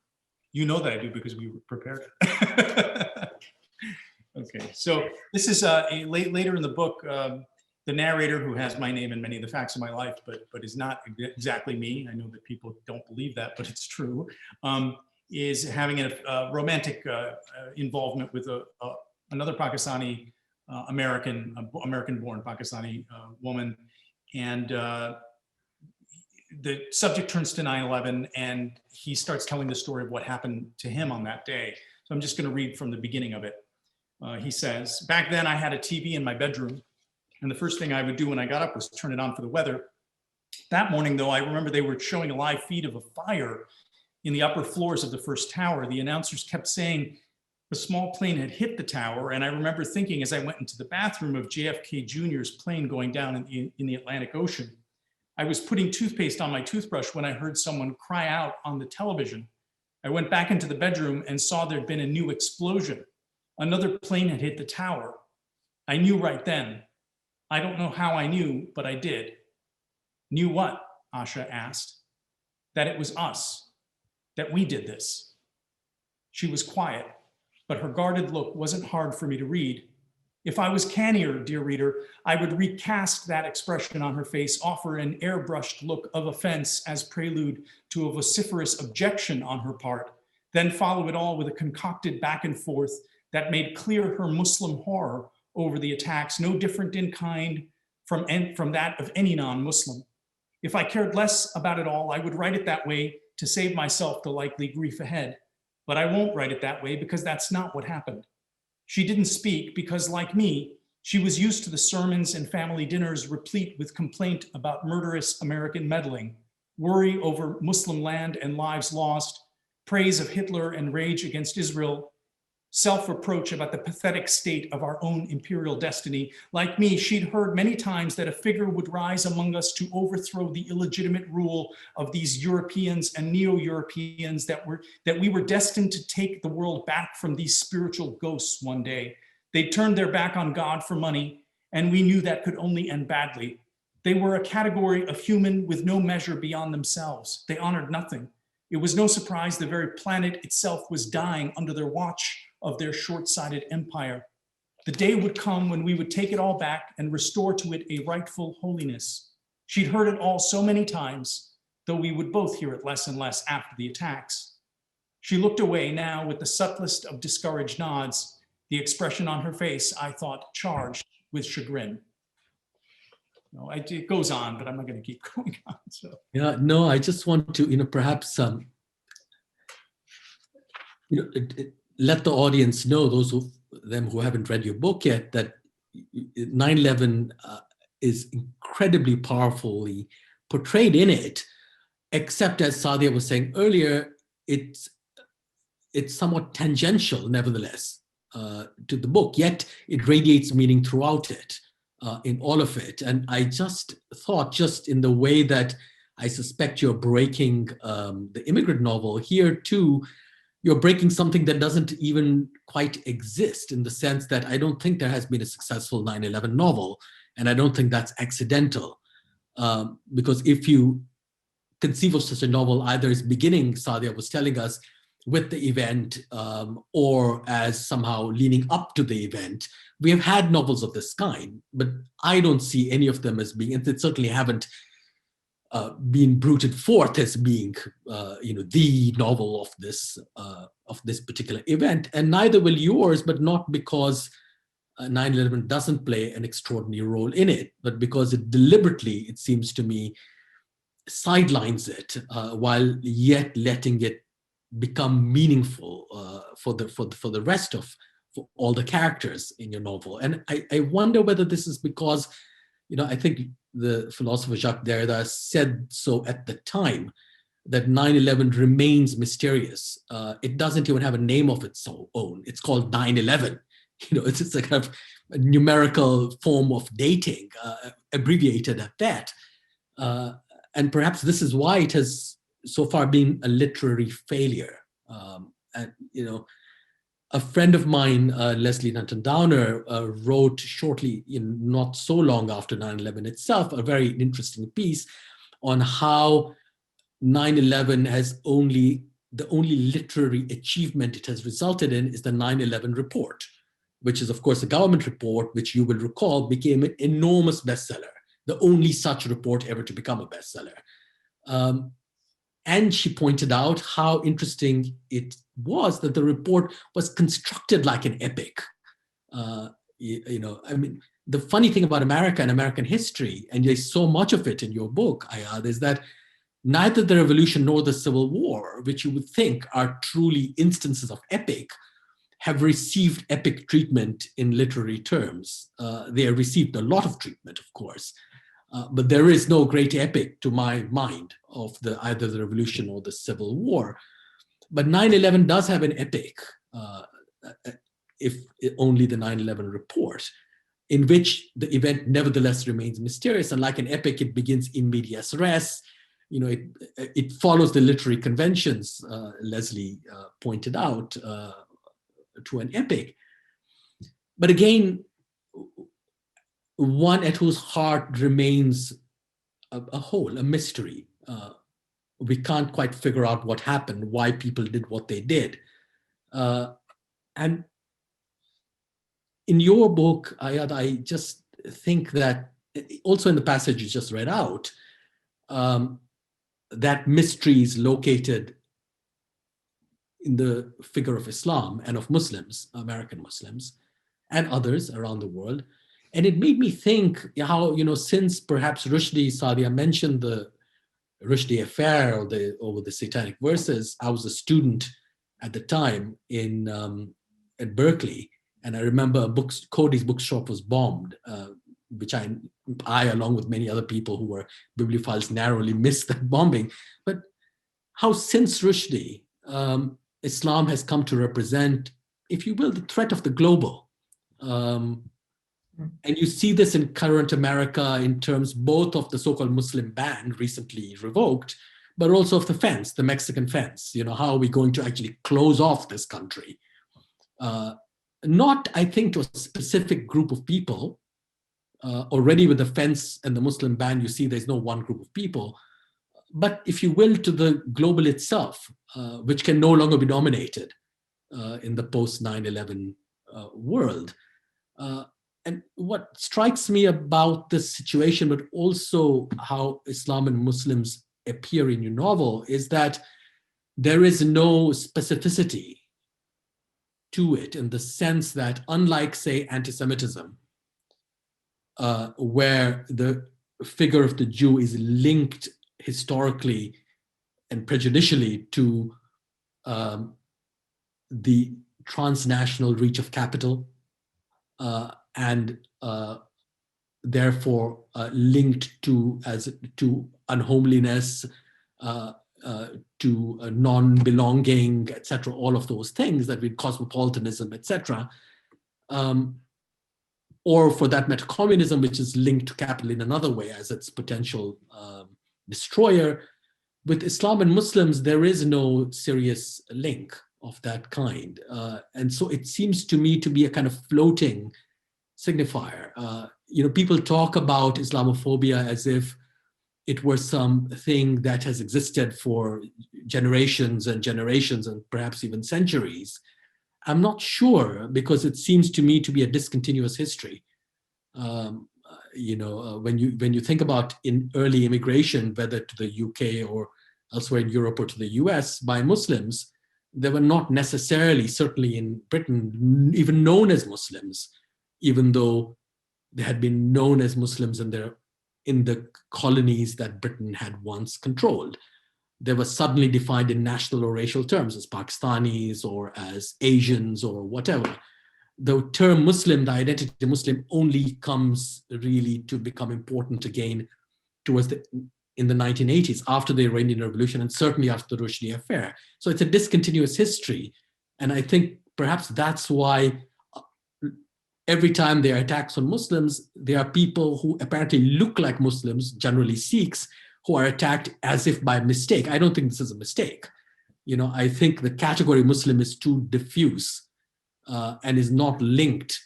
You know that I do because we were prepared. Okay, so this is later in the book, the narrator, who has my name and many of the facts of my life, but is not exactly me. I know that people don't believe that, but it's true. Is having a romantic involvement with another Pakistani American-born Pakistani woman, and the subject turns to 9/11, and he starts telling the story of what happened to him on that day. So I'm just going to read from the beginning of it. He says, "Back then I had a TV in my bedroom, and the first thing I would do when I got up was turn it on for the weather. That morning, though, I remember they were showing a live feed of a fire in the upper floors of the first tower. The announcers kept saying a small plane had hit the tower, and I remember thinking as I went into the bathroom of JFK Jr.'s plane going down in the Atlantic Ocean. I was putting toothpaste on my toothbrush when I heard someone cry out on the television. I went back into the bedroom and saw there'd been a new explosion. Another plane had hit the tower. I knew right then. I don't know how I knew, but I did." "Knew what?" Asha asked. "That it was us, that we did this." She was quiet, but her guarded look wasn't hard for me to read. If I was cannier, dear reader, I would recast that expression on her face, offer an airbrushed look of offense as prelude to a vociferous objection on her part, then follow it all with a concocted back and forth that made clear her Muslim horror over the attacks, no different in kind from that of any non-Muslim. If I cared less about it all, I would write it that way to save myself the likely grief ahead. But I won't write it that way because that's not what happened. She didn't speak because, like me, she was used to the sermons and family dinners replete with complaint about murderous American meddling, worry over Muslim land and lives lost, praise of Hitler and rage against Israel, self-reproach about the pathetic state of our own imperial destiny. Like me, she'd heard many times that a figure would rise among us to overthrow the illegitimate rule of these Europeans and neo-Europeans, that we were destined to take the world back from these spiritual ghosts one day. They turned their back on God for money, and we knew that could only end badly. They were a category of human with no measure beyond themselves. They honored nothing. It was no surprise the very planet itself was dying under their watch of their short-sighted empire. The day would come when we would take it all back and restore to it a rightful holiness. She'd heard it all so many times, though we would both hear it less and less after the attacks. She looked away now with the subtlest of discouraged nods, the expression on her face, I thought, charged with chagrin. No, it goes on, but I'm not going to keep going on. So. Yeah, no, I just want to, perhaps, let the audience know, those of them who haven't read your book yet, that 9/11 is incredibly powerfully portrayed in it, except as Sadia was saying earlier, it's somewhat tangential, nevertheless, to the book, yet it radiates meaning throughout it, in all of it. And I just thought, just in the way that I suspect you're breaking the immigrant novel, here too, you're breaking something that doesn't even quite exist, in the sense that I don't think there has been a successful 9/11 novel, and I don't think that's accidental. Because if you conceive of such a novel, either as beginning, Sadia was telling us, with the event, or as somehow leading up to the event. We have had novels of this kind, but I don't see any of them as being, and they certainly haven't been bruited forth as being, the novel of this particular event, and neither will yours. But not because 9/11 doesn't play an extraordinary role in it, but because it deliberately, it seems to me, sidelines it while yet letting it become meaningful for the rest of for all the characters in your novel. And I wonder whether this is because, I think the philosopher Jacques Derrida said so at the time, that 9/11 remains mysterious. It doesn't even have a name of its own. It's called 9/11. It's a kind of a numerical form of dating, abbreviated at that. And perhaps this is why it has so far been a literary failure. And a friend of mine, Leslie Dunton Downer, wrote shortly, not so long after 9/11 itself, a very interesting piece on how 9/11 has the only literary achievement it has resulted in is the 9/11 report, which is, of course, a government report, which you will recall became an enormous bestseller, the only such report ever to become a bestseller. And she pointed out how interesting it was that the report was constructed like an epic. The funny thing about America and American history, and there's so much of it in your book, Ayad, is that neither the Revolution nor the Civil War, which you would think are truly instances of epic, have received epic treatment in literary terms. They have received a lot of treatment, of course. But there is no great epic, to my mind, of either the Revolution or the Civil War. But 9/11 does have an epic, if only the 9/11 report, in which the event nevertheless remains mysterious. And like an epic, it begins in medias res. It follows the literary conventions, Leslie pointed out, to an epic. But again, one at whose heart remains a hole, a mystery. We can't quite figure out what happened, why people did what they did. And in your book, Ayad, I just think that, also in the passage you just read out, that mystery is located in the figure of Islam and of Muslims, American Muslims, and others around the world. And it made me think how, since perhaps Rushdie, Sadia mentioned the Rushdie affair over the satanic verses, I was a student at the time at Berkeley. And I remember Cody's bookshop was bombed, which I, along with many other people who were bibliophiles, narrowly missed that bombing. But how since Rushdie, Islam has come to represent, if you will, the threat of the global. And you see this in current America in terms both of the so-called Muslim ban recently revoked, but also of the fence, the Mexican fence. How are we going to actually close off this country? Not, I think, to a specific group of people. Already with the fence and the Muslim ban, you see there's no one group of people. But if you will, to the global itself, which can no longer be dominated in the post 9/11 world. And what strikes me about this situation, but also how Islam and Muslims appear in your novel, is that there is no specificity to it, in the sense that, unlike, say, anti-Semitism, where the figure of the Jew is linked historically and prejudicially to the transnational reach of capital, and therefore linked to unhomeliness, to non-belonging, etc., all of those things that we cosmopolitanism, etc., or for that matter, communism, which is linked to capital in another way as its potential destroyer. With Islam and Muslims, there is no serious link of that kind. And so it seems to me to be a kind of floating signifier. People talk about Islamophobia as if it were something that has existed for generations and generations and perhaps even centuries. I'm not sure, because it seems to me to be a discontinuous history. When you think about in early immigration, whether to the UK or elsewhere in Europe or to the US by Muslims, they were not necessarily, certainly in Britain, even known as Muslims, even though they had been known as Muslims in the colonies that Britain had once controlled. They were suddenly defined in national or racial terms as Pakistanis or as Asians or whatever. The term Muslim, the identity Muslim, only comes really to become important again in the 1980s, after the Iranian Revolution, and certainly after the Rushdie affair. So it's a discontinuous history. And I think perhaps that's why every time there are attacks on Muslims, there are people who apparently look like Muslims, generally Sikhs, who are attacked as if by mistake. I don't think this is a mistake. I think the category Muslim is too diffuse and is not linked,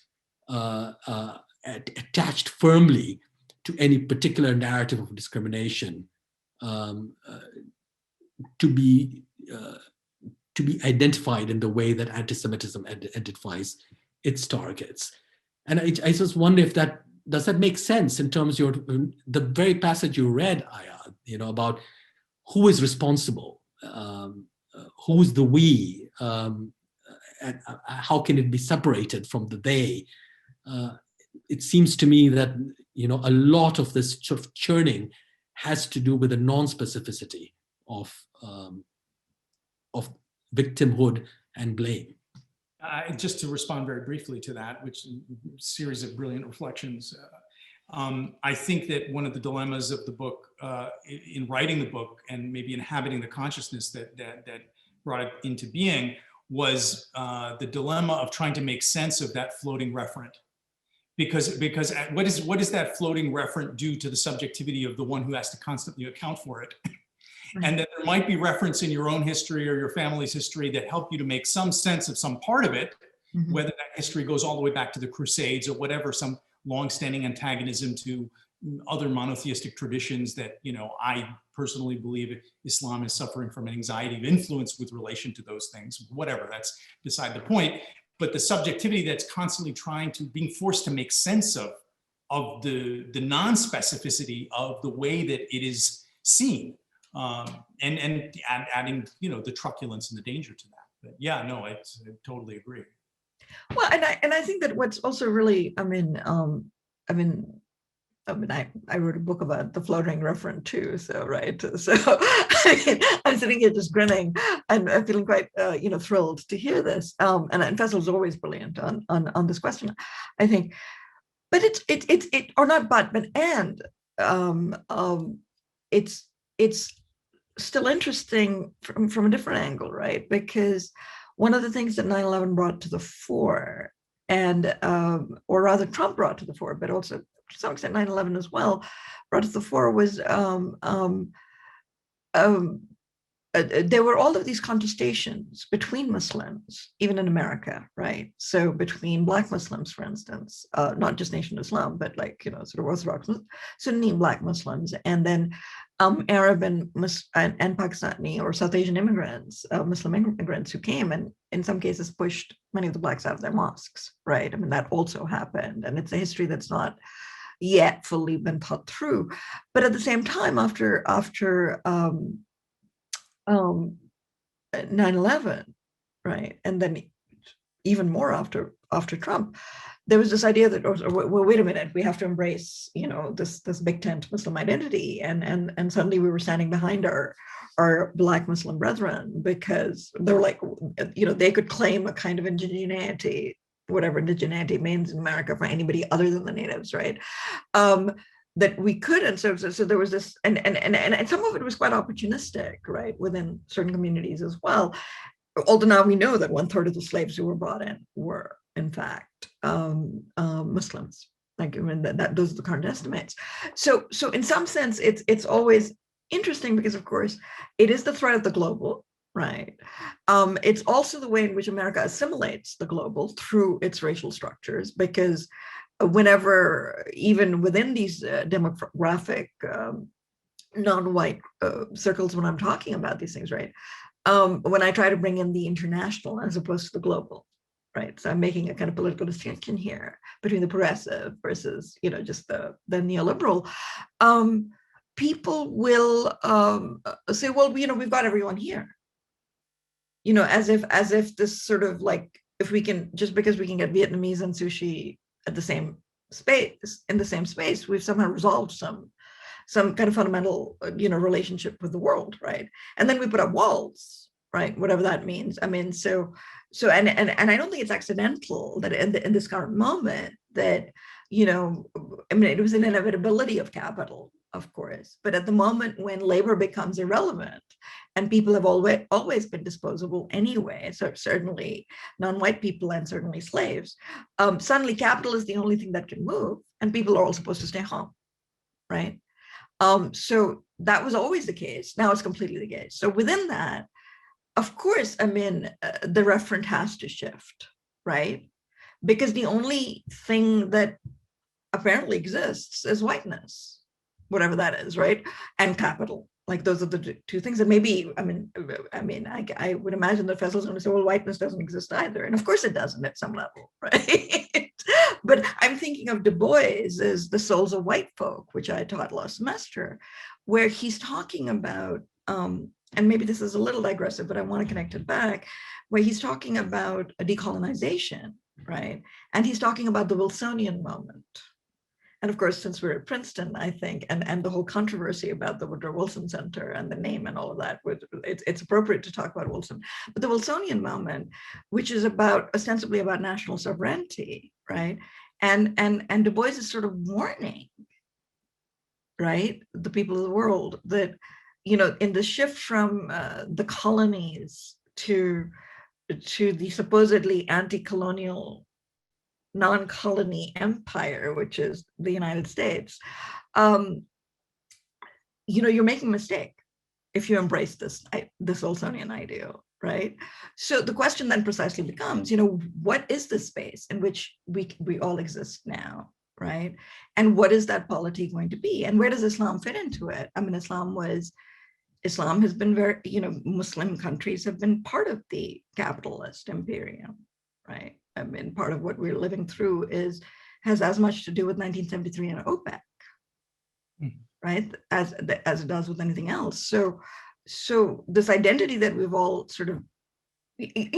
attached firmly to any particular narrative of discrimination, to be identified in the way that anti-Semitism identifies its targets. And I just wonder if does that make sense in terms of the very passage you read, Ayad, about who is responsible, who's the we, and how can it be separated from the they? It seems to me that a lot of this sort of churning has to do with the non-specificity of victimhood and blame. Just to respond very briefly to that, which is a series of brilliant reflections. I think that one of the dilemmas of the book, in writing the book and maybe inhabiting the consciousness that brought it into being, was the dilemma of trying to make sense of that floating referent. Because what does that floating referent do to the subjectivity of the one who has to constantly account for it? And that there might be reference in your own history or your family's history that help you to make some sense of some part of it, whether that history goes all the way back to the Crusades or whatever, some longstanding antagonism to other monotheistic traditions that, I personally believe Islam is suffering from an anxiety of influence with relation to those things, whatever, that's beside the point. But the subjectivity that's constantly being forced to make sense of the non-specificity of the way that it is seen. And adding, the truculence and the danger to that. But yeah, no, I totally agree. Well, and I think that what's also really, I wrote a book about the floating referent too. So right, so I'm sitting here just grinning and feeling quite, thrilled to hear this. And Faisal's always brilliant on this question, I think. But it's or not, but and it's still interesting from a different angle, right? Because one of the things that 9/11 brought to the fore, and or rather Trump brought to the fore, but also to some extent 9/11 as well, brought to the fore was there were all of these contestations between Muslims, even in America, right? So between Black Muslims, for instance, not just Nation of Islam, but like, sort of Orthodox Sunni Black Muslims, and then Arab and Pakistani or South Asian immigrants, Muslim immigrants who came and in some cases pushed many of the Blacks out of their mosques, right? I mean, that also happened. And it's a history that's not yet fully been thought through. But at the same time, after 9/11, right? And then even more after Trump, there was this idea that, well, wait a minute, we have to embrace, this big tent Muslim identity, and suddenly we were standing behind our Black Muslim brethren, because they were like, they could claim a kind of indigeneity, whatever indigeneity means in America for anybody other than the natives, right? That we could, and so there was this, and some of it was quite opportunistic, right, within certain communities as well. Although now we know that 1/3 of the slaves who were brought in were, in fact, Muslims. Like, I mean, those are the current estimates. So in some sense, it's always interesting because, of course, it is the threat of the global, right? It's also the way in which America assimilates the global through its racial structures, because whenever, even within these demographic non-white circles, when I'm talking about these things, right, when I try to bring in the international as opposed to the global, right, so I'm making a kind of political distinction here between the progressive versus, just the neoliberal, people will say, well, we've got everyone here, as if this sort of like, if we can, just because we can get Vietnamese and sushi at the same space, in the same space, we've somehow resolved some kind of fundamental, relationship with the world, right? And then we put up walls, right? Whatever that means. I mean, so and I don't think it's accidental that in this current moment that, I mean, it was an inevitability of capital, of course, but at the moment when labor becomes irrelevant and people have always been disposable anyway, so certainly non-white people and certainly slaves, suddenly capital is the only thing that can move, and people are all supposed to stay home, right? So that was always the case. Now it's completely the case. So within that, of course, I mean, the referent has to shift, right? Because the only thing that apparently exists is whiteness, whatever that is, right? And capital. Like, those are the two things. And maybe, I would imagine that Faisal's going to say, well, whiteness doesn't exist either. And of course it doesn't at some level, right? But I'm thinking of Du Bois as The Souls of White Folk, which I taught last semester, where he's talking about, and maybe this is a little digressive, but I want to connect it back, where he's talking about a decolonization, right? And he's talking about the Wilsonian moment. And of course, since we're at Princeton, I think, and the whole controversy about the Woodrow Wilson Center and the name and all of that, it's appropriate to talk about Wilson. But the Wilsonian moment, which is ostensibly about national sovereignty, right? And Du Bois is sort of warning, right, the people of the world that, in the shift from the colonies to the supposedly anti-colonial non-colony empire, which is the United States, you're making a mistake if you embrace this Wilsonian ideal, right? So the question then precisely becomes, what is the space in which we all exist now, right? And what is that polity going to be? And where does Islam fit into it? I mean, Islam has been very, Muslim countries have been part of the capitalist imperium, right? I mean, part of what we're living through has as much to do with 1973 and OPEC, right, as it does with anything else. So this identity that we've all sort of, I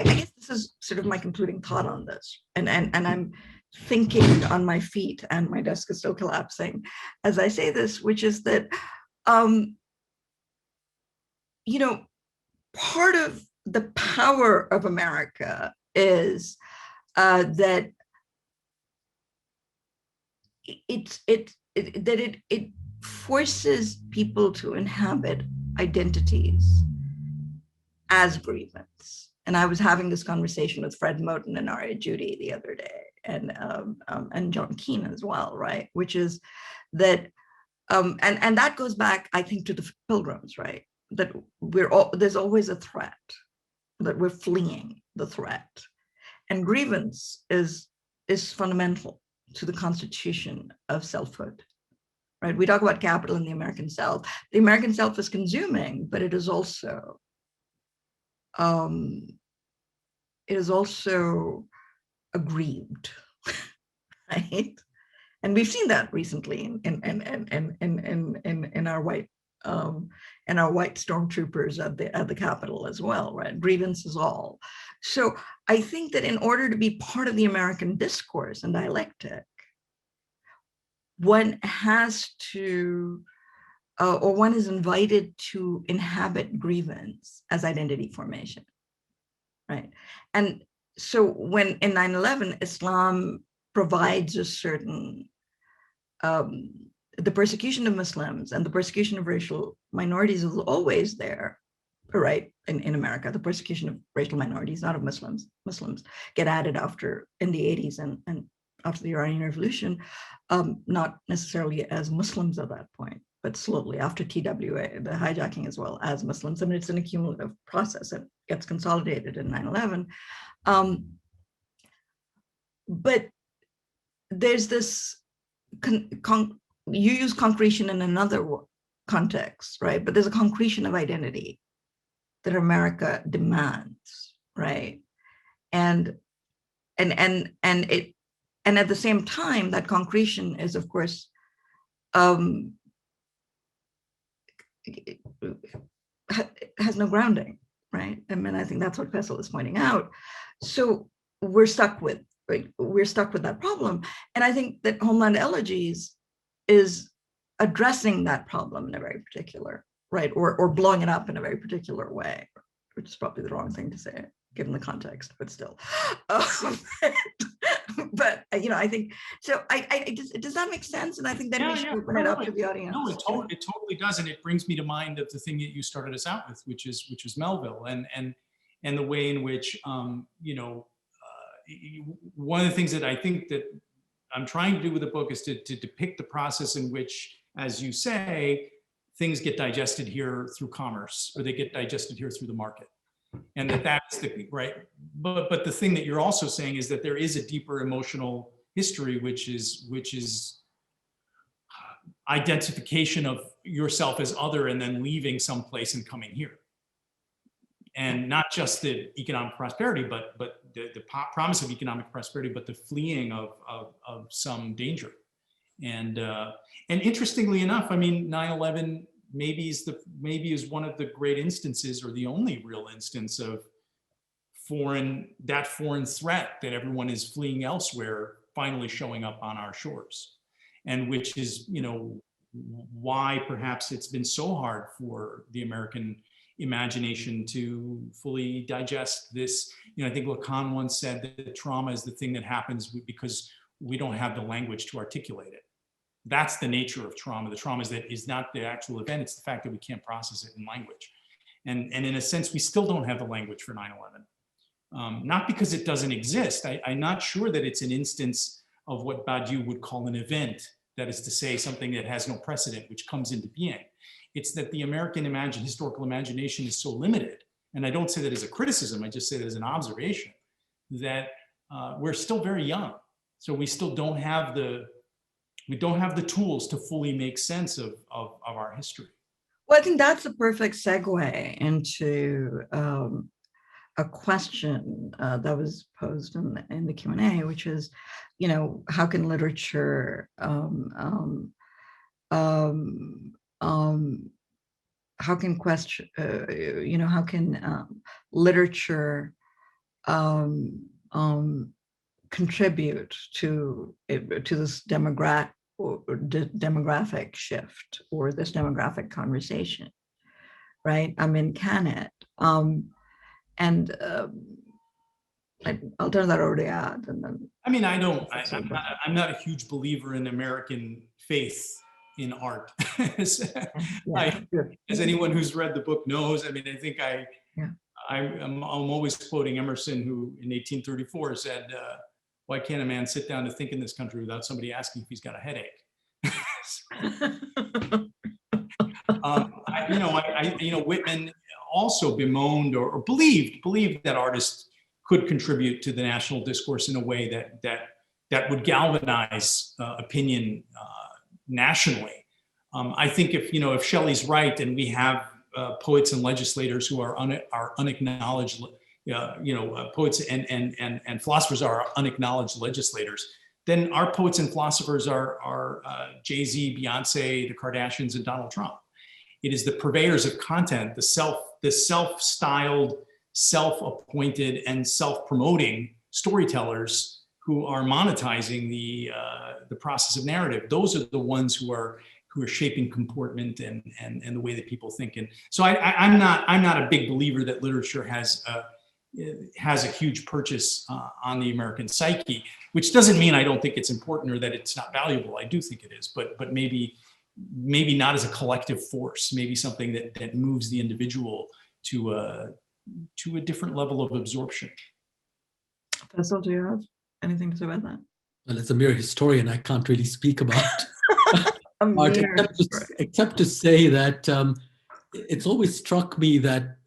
guess this is sort of my concluding thought on this, and I'm thinking on my feet, and my desk is still collapsing as I say this, which is that, part of the power of America is that it forces people to inhabit identities as grievance. And I was having this conversation with Fred Moten and Aria Judy the other day, and John Keane as well, right? Which is that, and that goes back, I think, to the Pilgrims, right? That there's always a threat, that we're fleeing the threat, and grievance is fundamental to the constitution of selfhood, right? We talk about capital in the American South. The American South is consuming, but it is also aggrieved, right? And we've seen that recently in our white stormtroopers at the Capitol as well, right? Grievance is all. So I think that in order to be part of the American discourse and dialectic, one has to, or one is invited to inhabit grievance as identity formation, right? And so when in 9/11, Islam provides a certain, the persecution of Muslims and the persecution of racial minorities is always there, right? In America, the persecution of racial minorities, not of Muslims. Muslims get added in the 80s and after the Iranian Revolution, not necessarily as Muslims at that point, but slowly after TWA, the hijacking as well as Muslims. I mean, it's an accumulative process that gets consolidated in 9/11. But there's this, you use concretion in another context, right? But there's a concretion of identity that America demands, right? And at the same time, that concretion is, of course, has no grounding, right? I mean, I think that's what Faisal is pointing out. So we're stuck with that problem. And I think that Homeland Elegies is addressing that problem in a very particular, right? Or blowing it up in a very particular way, which is probably the wrong thing to say, given the context, but still. But I think so. Does that make sense? And I think then we should open it up to the audience. No, it totally does, and it brings me to mind of the thing that you started us out with, which is Melville, and the way in which one of the things that I think that I'm trying to do with the book is to depict the process in which, as you say, things get digested here through commerce, or they get digested here through the market. And that's the right. But the thing that you're also saying is that there is a deeper emotional history, which is identification of yourself as other and then leaving someplace and coming here. And not just the economic prosperity, but the promise of economic prosperity, but the fleeing of some danger. And interestingly enough, I mean, 9/11 maybe is one of the great instances, or the only real instance, of foreign threat that everyone is fleeing elsewhere finally showing up on our shores, and which is why perhaps it's been so hard for the American imagination to fully digest this. I think Lacan once said that trauma is the thing that happens because we don't have the language to articulate it. That's the nature of trauma. The trauma is not the actual event, it's the fact that we can't process it in language. And in a sense, we still don't have the language for 9/11. Not because it doesn't exist. I'm not sure that it's an instance of what Badiou would call an event, that is to say, something that has no precedent, which comes into being. It's that the American historical imagination is so limited, and I don't say that as a criticism, I just say that as an observation, that we're still very young. So we still don't have the tools to fully make sense of our history. Well, I think that's a perfect segue into a question that was posed in the Q&A, which is, how can literature, how can literature contribute to this demographic shift, or this demographic conversation, right? I mean, can it? And I'll turn that over to Yad, and then. I mean, I'm not a huge believer in American faith in art. as, Yeah, good. as anyone who's read the book knows, I mean, I think Yeah. I'm always quoting Emerson, who in 1834 said, "Why can't a man sit down to think in this country without somebody asking if he's got a headache?" Whitman also bemoaned or believed that artists could contribute to the national discourse in a way that would galvanize opinion nationally. I think if Shelley's right and we have poets and legislators who are unacknowledged, poets and philosophers are unacknowledged legislators, then our poets and philosophers are Jay-Z, Beyonce, the Kardashians, and Donald Trump. It is the purveyors of content, the self-styled, self-appointed, and self-promoting storytellers who are monetizing the process of narrative. Those are the ones who are shaping comportment and the way that people think. And so I'm not a big believer that literature has a huge purchase on the American psyche, which doesn't mean I don't think it's important or that it's not valuable. I do think it is, but maybe not as a collective force, maybe something that moves the individual to a different level of absorption. Faisal, do you have anything to say about that? Well, as a mere historian, I can't really speak about art, except to say that it's always struck me that,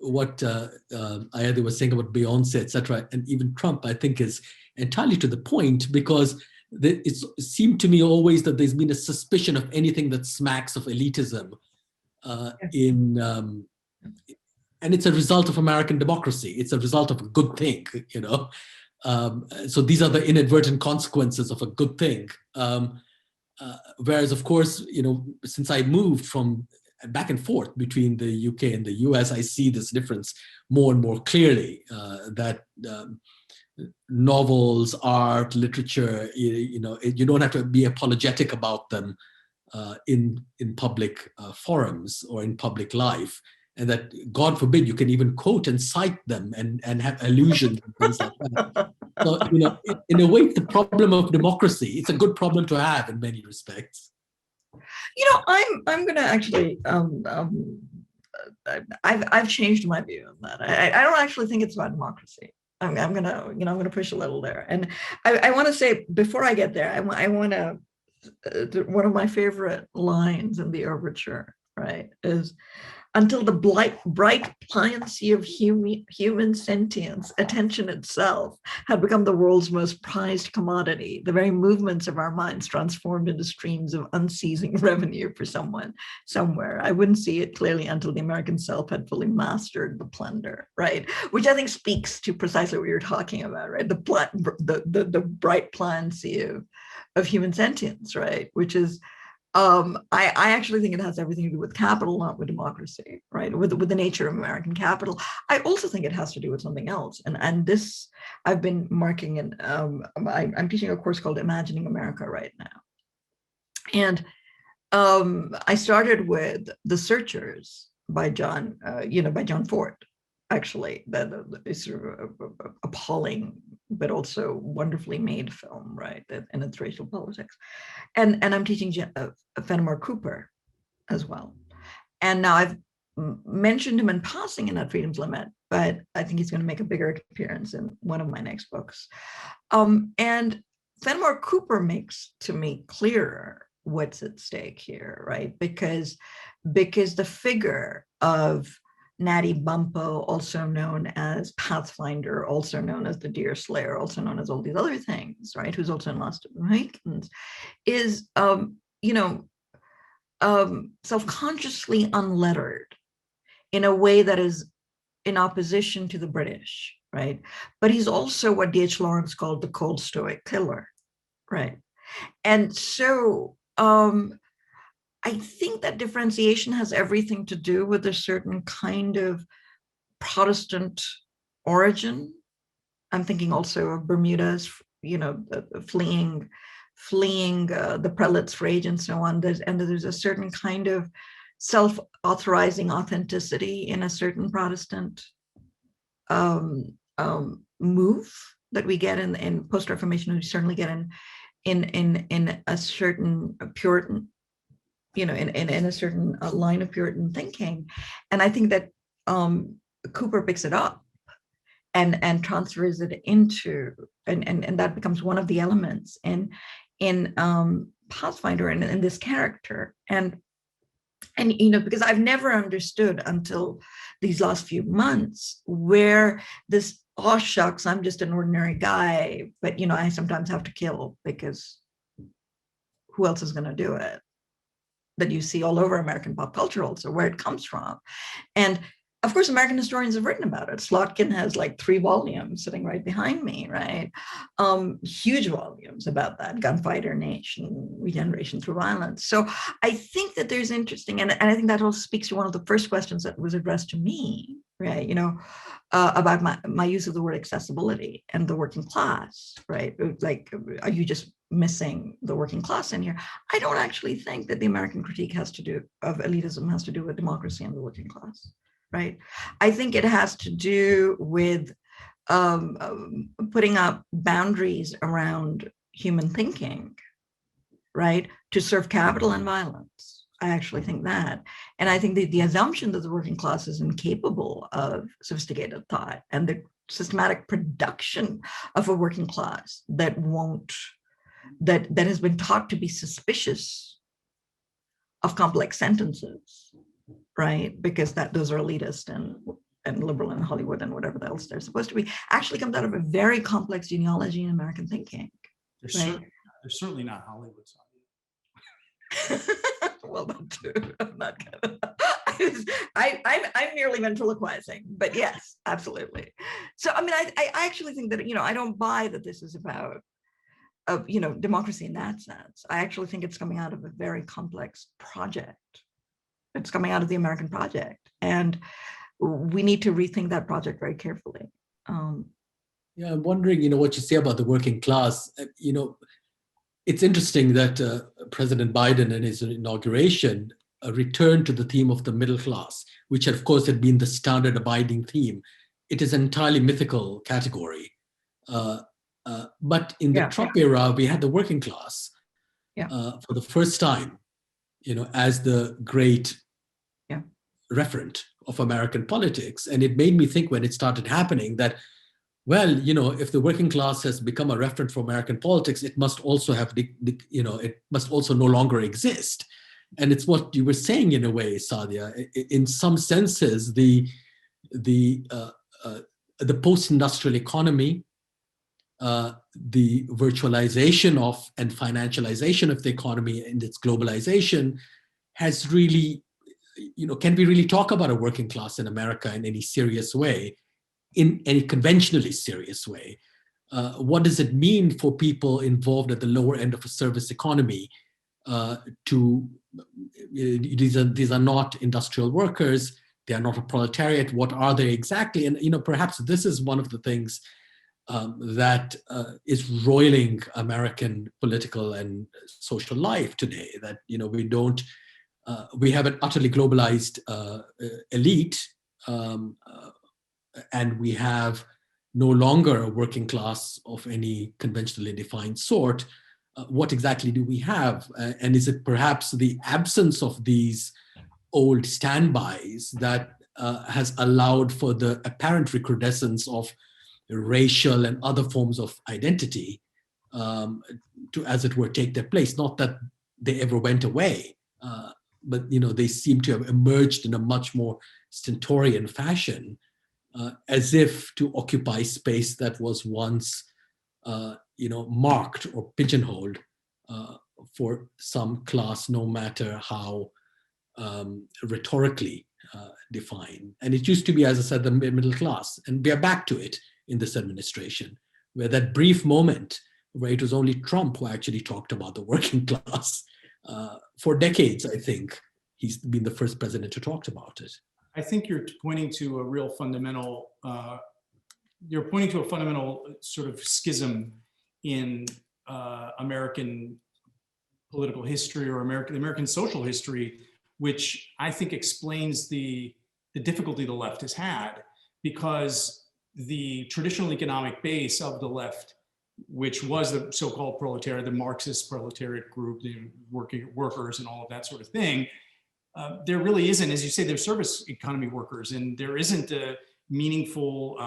what Ayade was saying about Beyonce, etc., and even Trump, I think is entirely to the point, because it seemed to me always that there's been a suspicion of anything that smacks of elitism and it's a result of American democracy. It's a result of a good thing, So these are the inadvertent consequences of a good thing. Whereas, of course, since I moved from back and forth between the UK and the US, I see this difference more and more clearly, that novels, art, literature, you don't have to be apologetic about them in public forums or in public life. And that, God forbid, you can even quote and cite them and have allusions and things like that. So, in a way, it's the problem of democracy. It's a good problem to have in many respects. I'm going to actually, I've changed my view on that. I don't actually think it's about democracy. I'm going to push a little there. And I want to say, before I get there, I want to, one of my favorite lines in the overture, right, is, until the bright pliancy of human sentience, attention itself, had become the world's most prized commodity, the very movements of our minds transformed into streams of unceasing revenue for someone somewhere. I wouldn't see it clearly until the American self had fully mastered the plunder, right? Which I think speaks to precisely what you're talking about, right? The bright pliancy of human sentience, right? Which is, I actually think it has everything to do with capital, not with democracy, right? With the nature of American capital. I also think it has to do with something else. And this, I've been marking, and I'm teaching a course called Imagining America right now. And I started with The Searchers by John Ford. Actually, that is sort of appalling, but also wonderfully made film, right? And its racial politics. And I'm teaching Fenimore Cooper as well. And now I've mentioned him in passing in At Freedom's Limit, but I think he's going to make a bigger appearance in one of my next books. And Fenimore Cooper makes to me clearer what's at stake here, right? Because the figure of Natty Bumppo, also known as Pathfinder, also known as the Deer Slayer, also known as all these other things, right? Who's also in Lost Mohicans, is self-consciously unlettered in a way that is in opposition to the British, right? But he's also what D.H. Lawrence called the cold stoic killer, right? And so I think that differentiation has everything to do with a certain kind of Protestant origin. I'm thinking also of Bermuda's, fleeing the prelate's rage and so on. There's a certain kind of self-authorizing authenticity in a certain Protestant move that we get in post-Reformation. We certainly get in a certain Puritan in a certain line of Puritan thinking. And I think that Cooper picks it up and transfers it into, and that becomes one of the elements in Pathfinder and in this character. And because I've never understood until these last few months where this, oh shucks, I'm just an ordinary guy, but I sometimes have to kill because who else is going to do it, that you see all over American pop culture also, where it comes from. And of course, American historians have written about it. Slotkin has like 3 volumes sitting right behind me, right? Huge volumes about that, Gunfighter Nation, Regeneration Through Violence. So I think that there's interesting, and I think that also speaks to one of the first questions that was addressed to me, right? About my use of the word accessibility and the working class, right? Like, are you just missing the working class in here? I don't actually think that the American critique of elitism has to do with democracy and the working class. Right. I think it has to do with putting up boundaries around human thinking, right, to serve capital and violence. I actually think that. And I think the assumption that the working class is incapable of sophisticated thought and the systematic production of a working class that has been taught to be suspicious of complex sentences, right? Because those are elitist and liberal in Hollywood and whatever else they're supposed to be, actually comes out of a very complex genealogy in American thinking. They're certainly not Hollywood. Well, that too. I'm not gonna. I'm merely ventriloquizing, but yes, absolutely. So I mean, I actually think that I don't buy that this is about democracy in that sense. I actually think it's coming out of a very complex project. It's coming out of the American project, and we need to rethink that project very carefully. Yeah, I'm wondering, what you say about the working class. It's interesting that President Biden in his inauguration returned to the theme of the middle class, which of course had been the standard abiding theme. It is an entirely mythical category. But in the Trump era, we had the working class for the first time, as the great referent of American politics. And it made me think when it started happening that, well, if the working class has become a referent for American politics, it must also have, it must also no longer exist. And it's what you were saying in a way, Sadia. In some senses, the post-industrial economy, the virtualization of and financialization of the economy and its globalization has really, can we really talk about a working class in America in any serious way, in any conventionally serious way? What does it mean for people involved at the lower end of a service economy these are not industrial workers, they are not a proletariat, what are they exactly? And perhaps this is one of the things that is roiling American political and social life today, that we have an utterly globalized elite, and we have no longer a working class of any conventionally defined sort. What exactly do we have? And is it perhaps the absence of these old standbys that has allowed for the apparent recrudescence of racial and other forms of identity to, as it were, take their place? Not that they ever went away, but they seem to have emerged in a much more stentorian fashion, as if to occupy space that was once marked or pigeonholed for some class, no matter how rhetorically defined. And it used to be, as I said, the middle class. And we are back to it in this administration, where that brief moment where it was only Trump who actually talked about the working class. For decades, I think, he's been the first president to talk about it. I think you're pointing to a real fundamental, sort of schism in American political history or American social history, which I think explains the difficulty the left has had, because the traditional economic base of the left which was the so-called proletariat, the Marxist proletariat group, the workers and all of that sort of thing. There really isn't, as you say, they're service economy workers, and there isn't a meaningful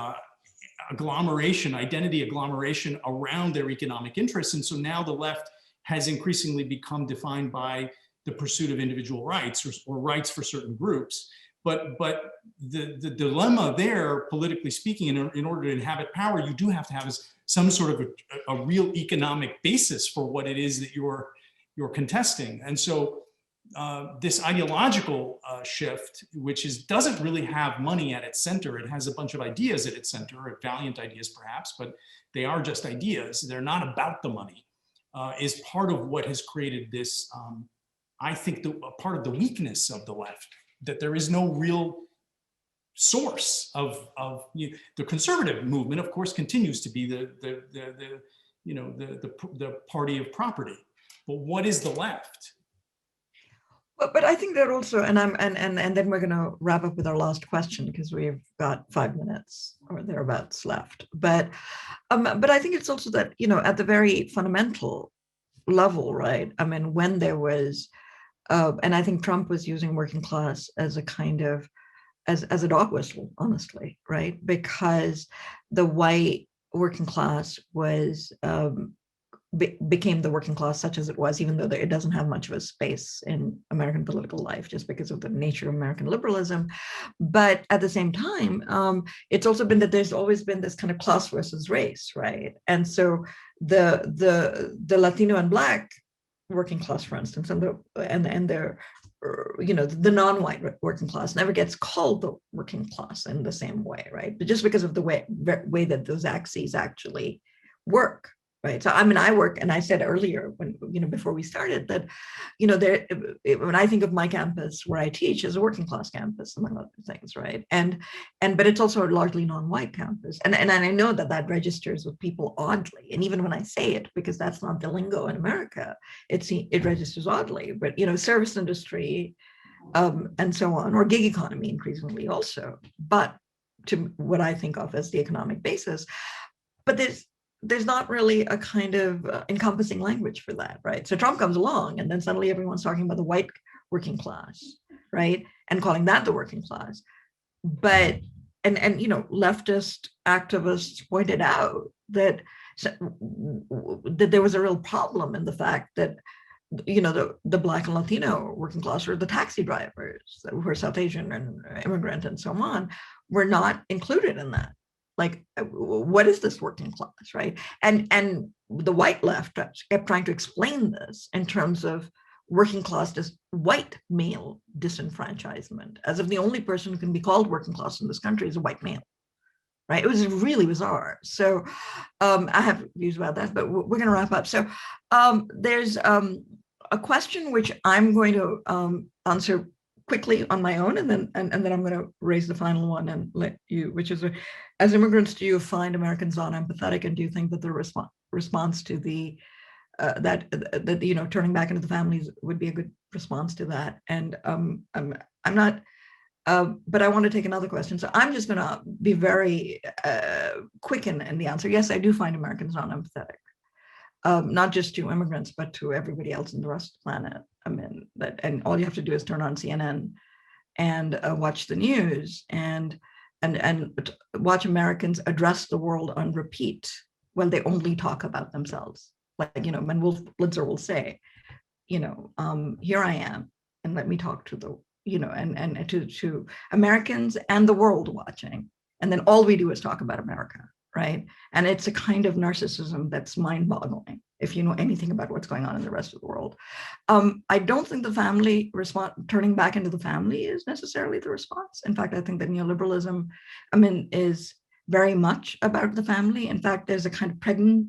agglomeration, identity agglomeration around their economic interests. And so now the left has increasingly become defined by the pursuit of individual rights or rights for certain groups. But the dilemma there, politically speaking, in order to inhabit power, you do have to have some sort of a real economic basis for what it is that you're contesting. And so this ideological shift, which doesn't really have money at its center, it has a bunch of ideas at its center, valiant ideas perhaps, but they are just ideas. They're not about the money, is part of what has created this, I think, part of the weakness of the left, that there is no real source of the conservative movement. Of course, continues to be the party of property, but what is the left? But I think that also, and then we're going to wrap up with our last question because we've got 5 minutes or thereabouts left. But I think it's also that, at the very fundamental level, right? I mean, when there was, and I think Trump was using working class as a kind of, as a dog whistle, honestly, right? Because the white working class was, became the working class such as it was, even though it doesn't have much of a space in American political life just because of the nature of American liberalism. But at the same time, it's also been that there's always been this kind of class versus race, right? And so the Latino and Black working class, for instance, and their the non-white working class never gets called the working class in the same way, right? But just because of the way that those axes actually work. Right. So, I mean, I work, and I said earlier when, before we started that, when I think of my campus where I teach as a working class campus, among other things, right. But it's also a largely non-white campus. And I know that registers with people oddly. And even when I say it, because that's not the lingo in America, it registers oddly. But, service industry and so on, or gig economy increasingly also, but to what I think of as the economic basis. But there's not really a kind of encompassing language for that, right? So Trump comes along, and then suddenly everyone's talking about the white working class, right? And calling that the working class. But, and leftist activists pointed out that there was a real problem in the fact that, the Black and Latino working class, or the taxi drivers who were South Asian and immigrant and so on, were not included in that. Like, what is this working class, right? And the white left kept trying to explain this in terms of working class as white male disenfranchisement, as if the only person who can be called working class in this country is a white male, right? It was really bizarre. So I have views about that, but we're going to wrap up. So there's a question which I'm going to answer quickly on my own, and then I'm going to raise the final one and let you, which is, as immigrants, do you find Americans unempathetic, and do you think that the response to the that turning back into the families would be a good response to that? And I'm not, but I want to take another question. So I'm just going to be very quick in the answer. Yes, I do find Americans unempathetic. Not just to immigrants, but to everybody else in the rest of the planet. I mean, and all you have to do is turn on CNN and watch the news and watch Americans address the world on repeat when they only talk about themselves. Like, when Wolf Blitzer will say, here I am, and let me talk to the, and to Americans and the world watching. And then all we do is talk about America. Right. And it's a kind of narcissism that's mind-boggling if you know anything about what's going on in the rest of the world. I don't think the family turning back into the family is necessarily the response. In fact, I think that neoliberalism, is very much about the family. In fact, there's a kind of pregnant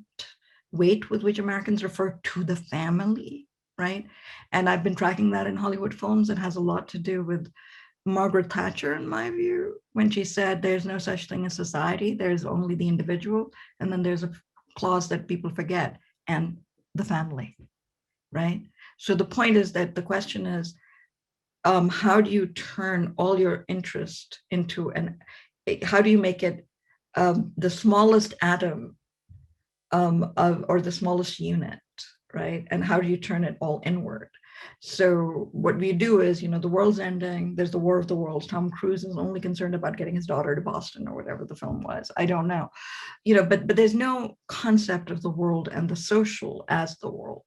weight with which Americans refer to the family. Right. And I've been tracking that in Hollywood films. It has a lot to do with Margaret Thatcher, in my view, when she said there's no such thing as society, there's only the individual. And then there's a clause that people forget, and the family, right? So the point is that the question is, how do you turn all your interest into how do you make it the smallest atom or the smallest unit, right? And how do you turn it all inward? So what we do is, the world's ending. There's the War of the Worlds. Tom Cruise is only concerned about getting his daughter to Boston or whatever the film was. I don't know, but there's no concept of the world and the social as the world,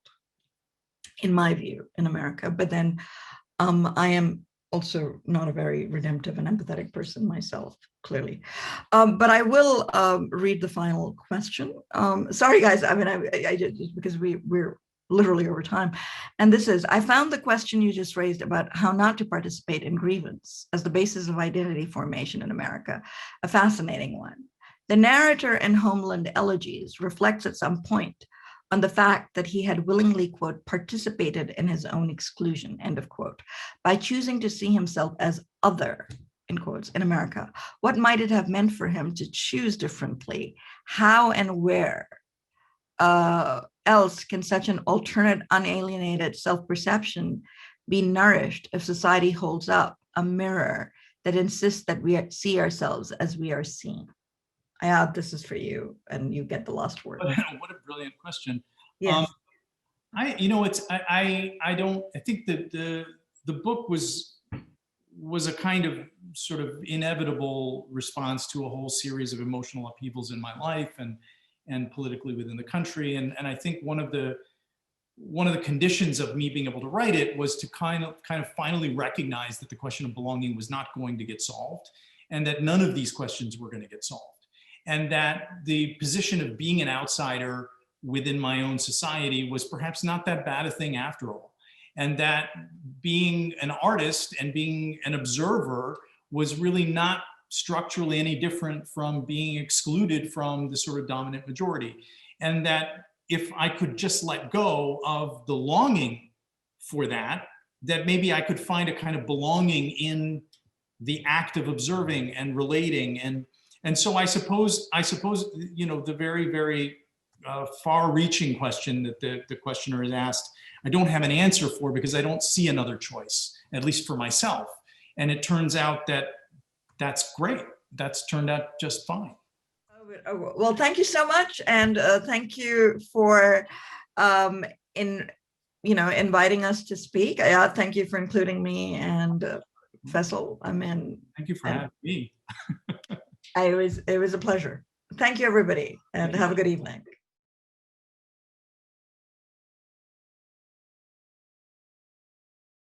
in my view, in America. But then I am also not a very redemptive and empathetic person myself, clearly. But I will read the final question. Sorry, guys. I mean, I just because we're literally over time. And this is, I found the question you just raised about how not to participate in grievance as the basis of identity formation in America a fascinating one. The narrator in Homeland Elegies reflects at some point on the fact that he had willingly, quote, participated in his own exclusion, end of quote, by choosing to see himself as other, in quotes, in America. What might it have meant for him to choose differently? How and where else can such an alternate, unalienated self-perception be nourished if society holds up a mirror that insists that we see ourselves as we are seen? This is for you, and you get the last word. What a brilliant question. Yes. I think that the book was a kind of sort of inevitable response to a whole series of emotional upheavals in my life and politically within the country. And I think one of the conditions of me being able to write it was to kind of finally recognize that the question of belonging was not going to get solved, and that none of these questions were going to get solved. And that the position of being an outsider within my own society was perhaps not that bad a thing after all. And that being an artist and being an observer was really not structurally any different from being excluded from the sort of dominant majority. And that if I could just let go of the longing for that, that maybe I could find a kind of belonging in the act of observing and relating. And so I suppose, the very, very far-reaching question that the questioner has asked, I don't have an answer for because I don't see another choice, at least for myself. And it turns out that that's great. That's turned out just fine. Well, thank you so much, and thank you for inviting us to speak. Thank you for including me and Faisal. Thank you for having me. It was a pleasure. Thank you, everybody, and have a good evening.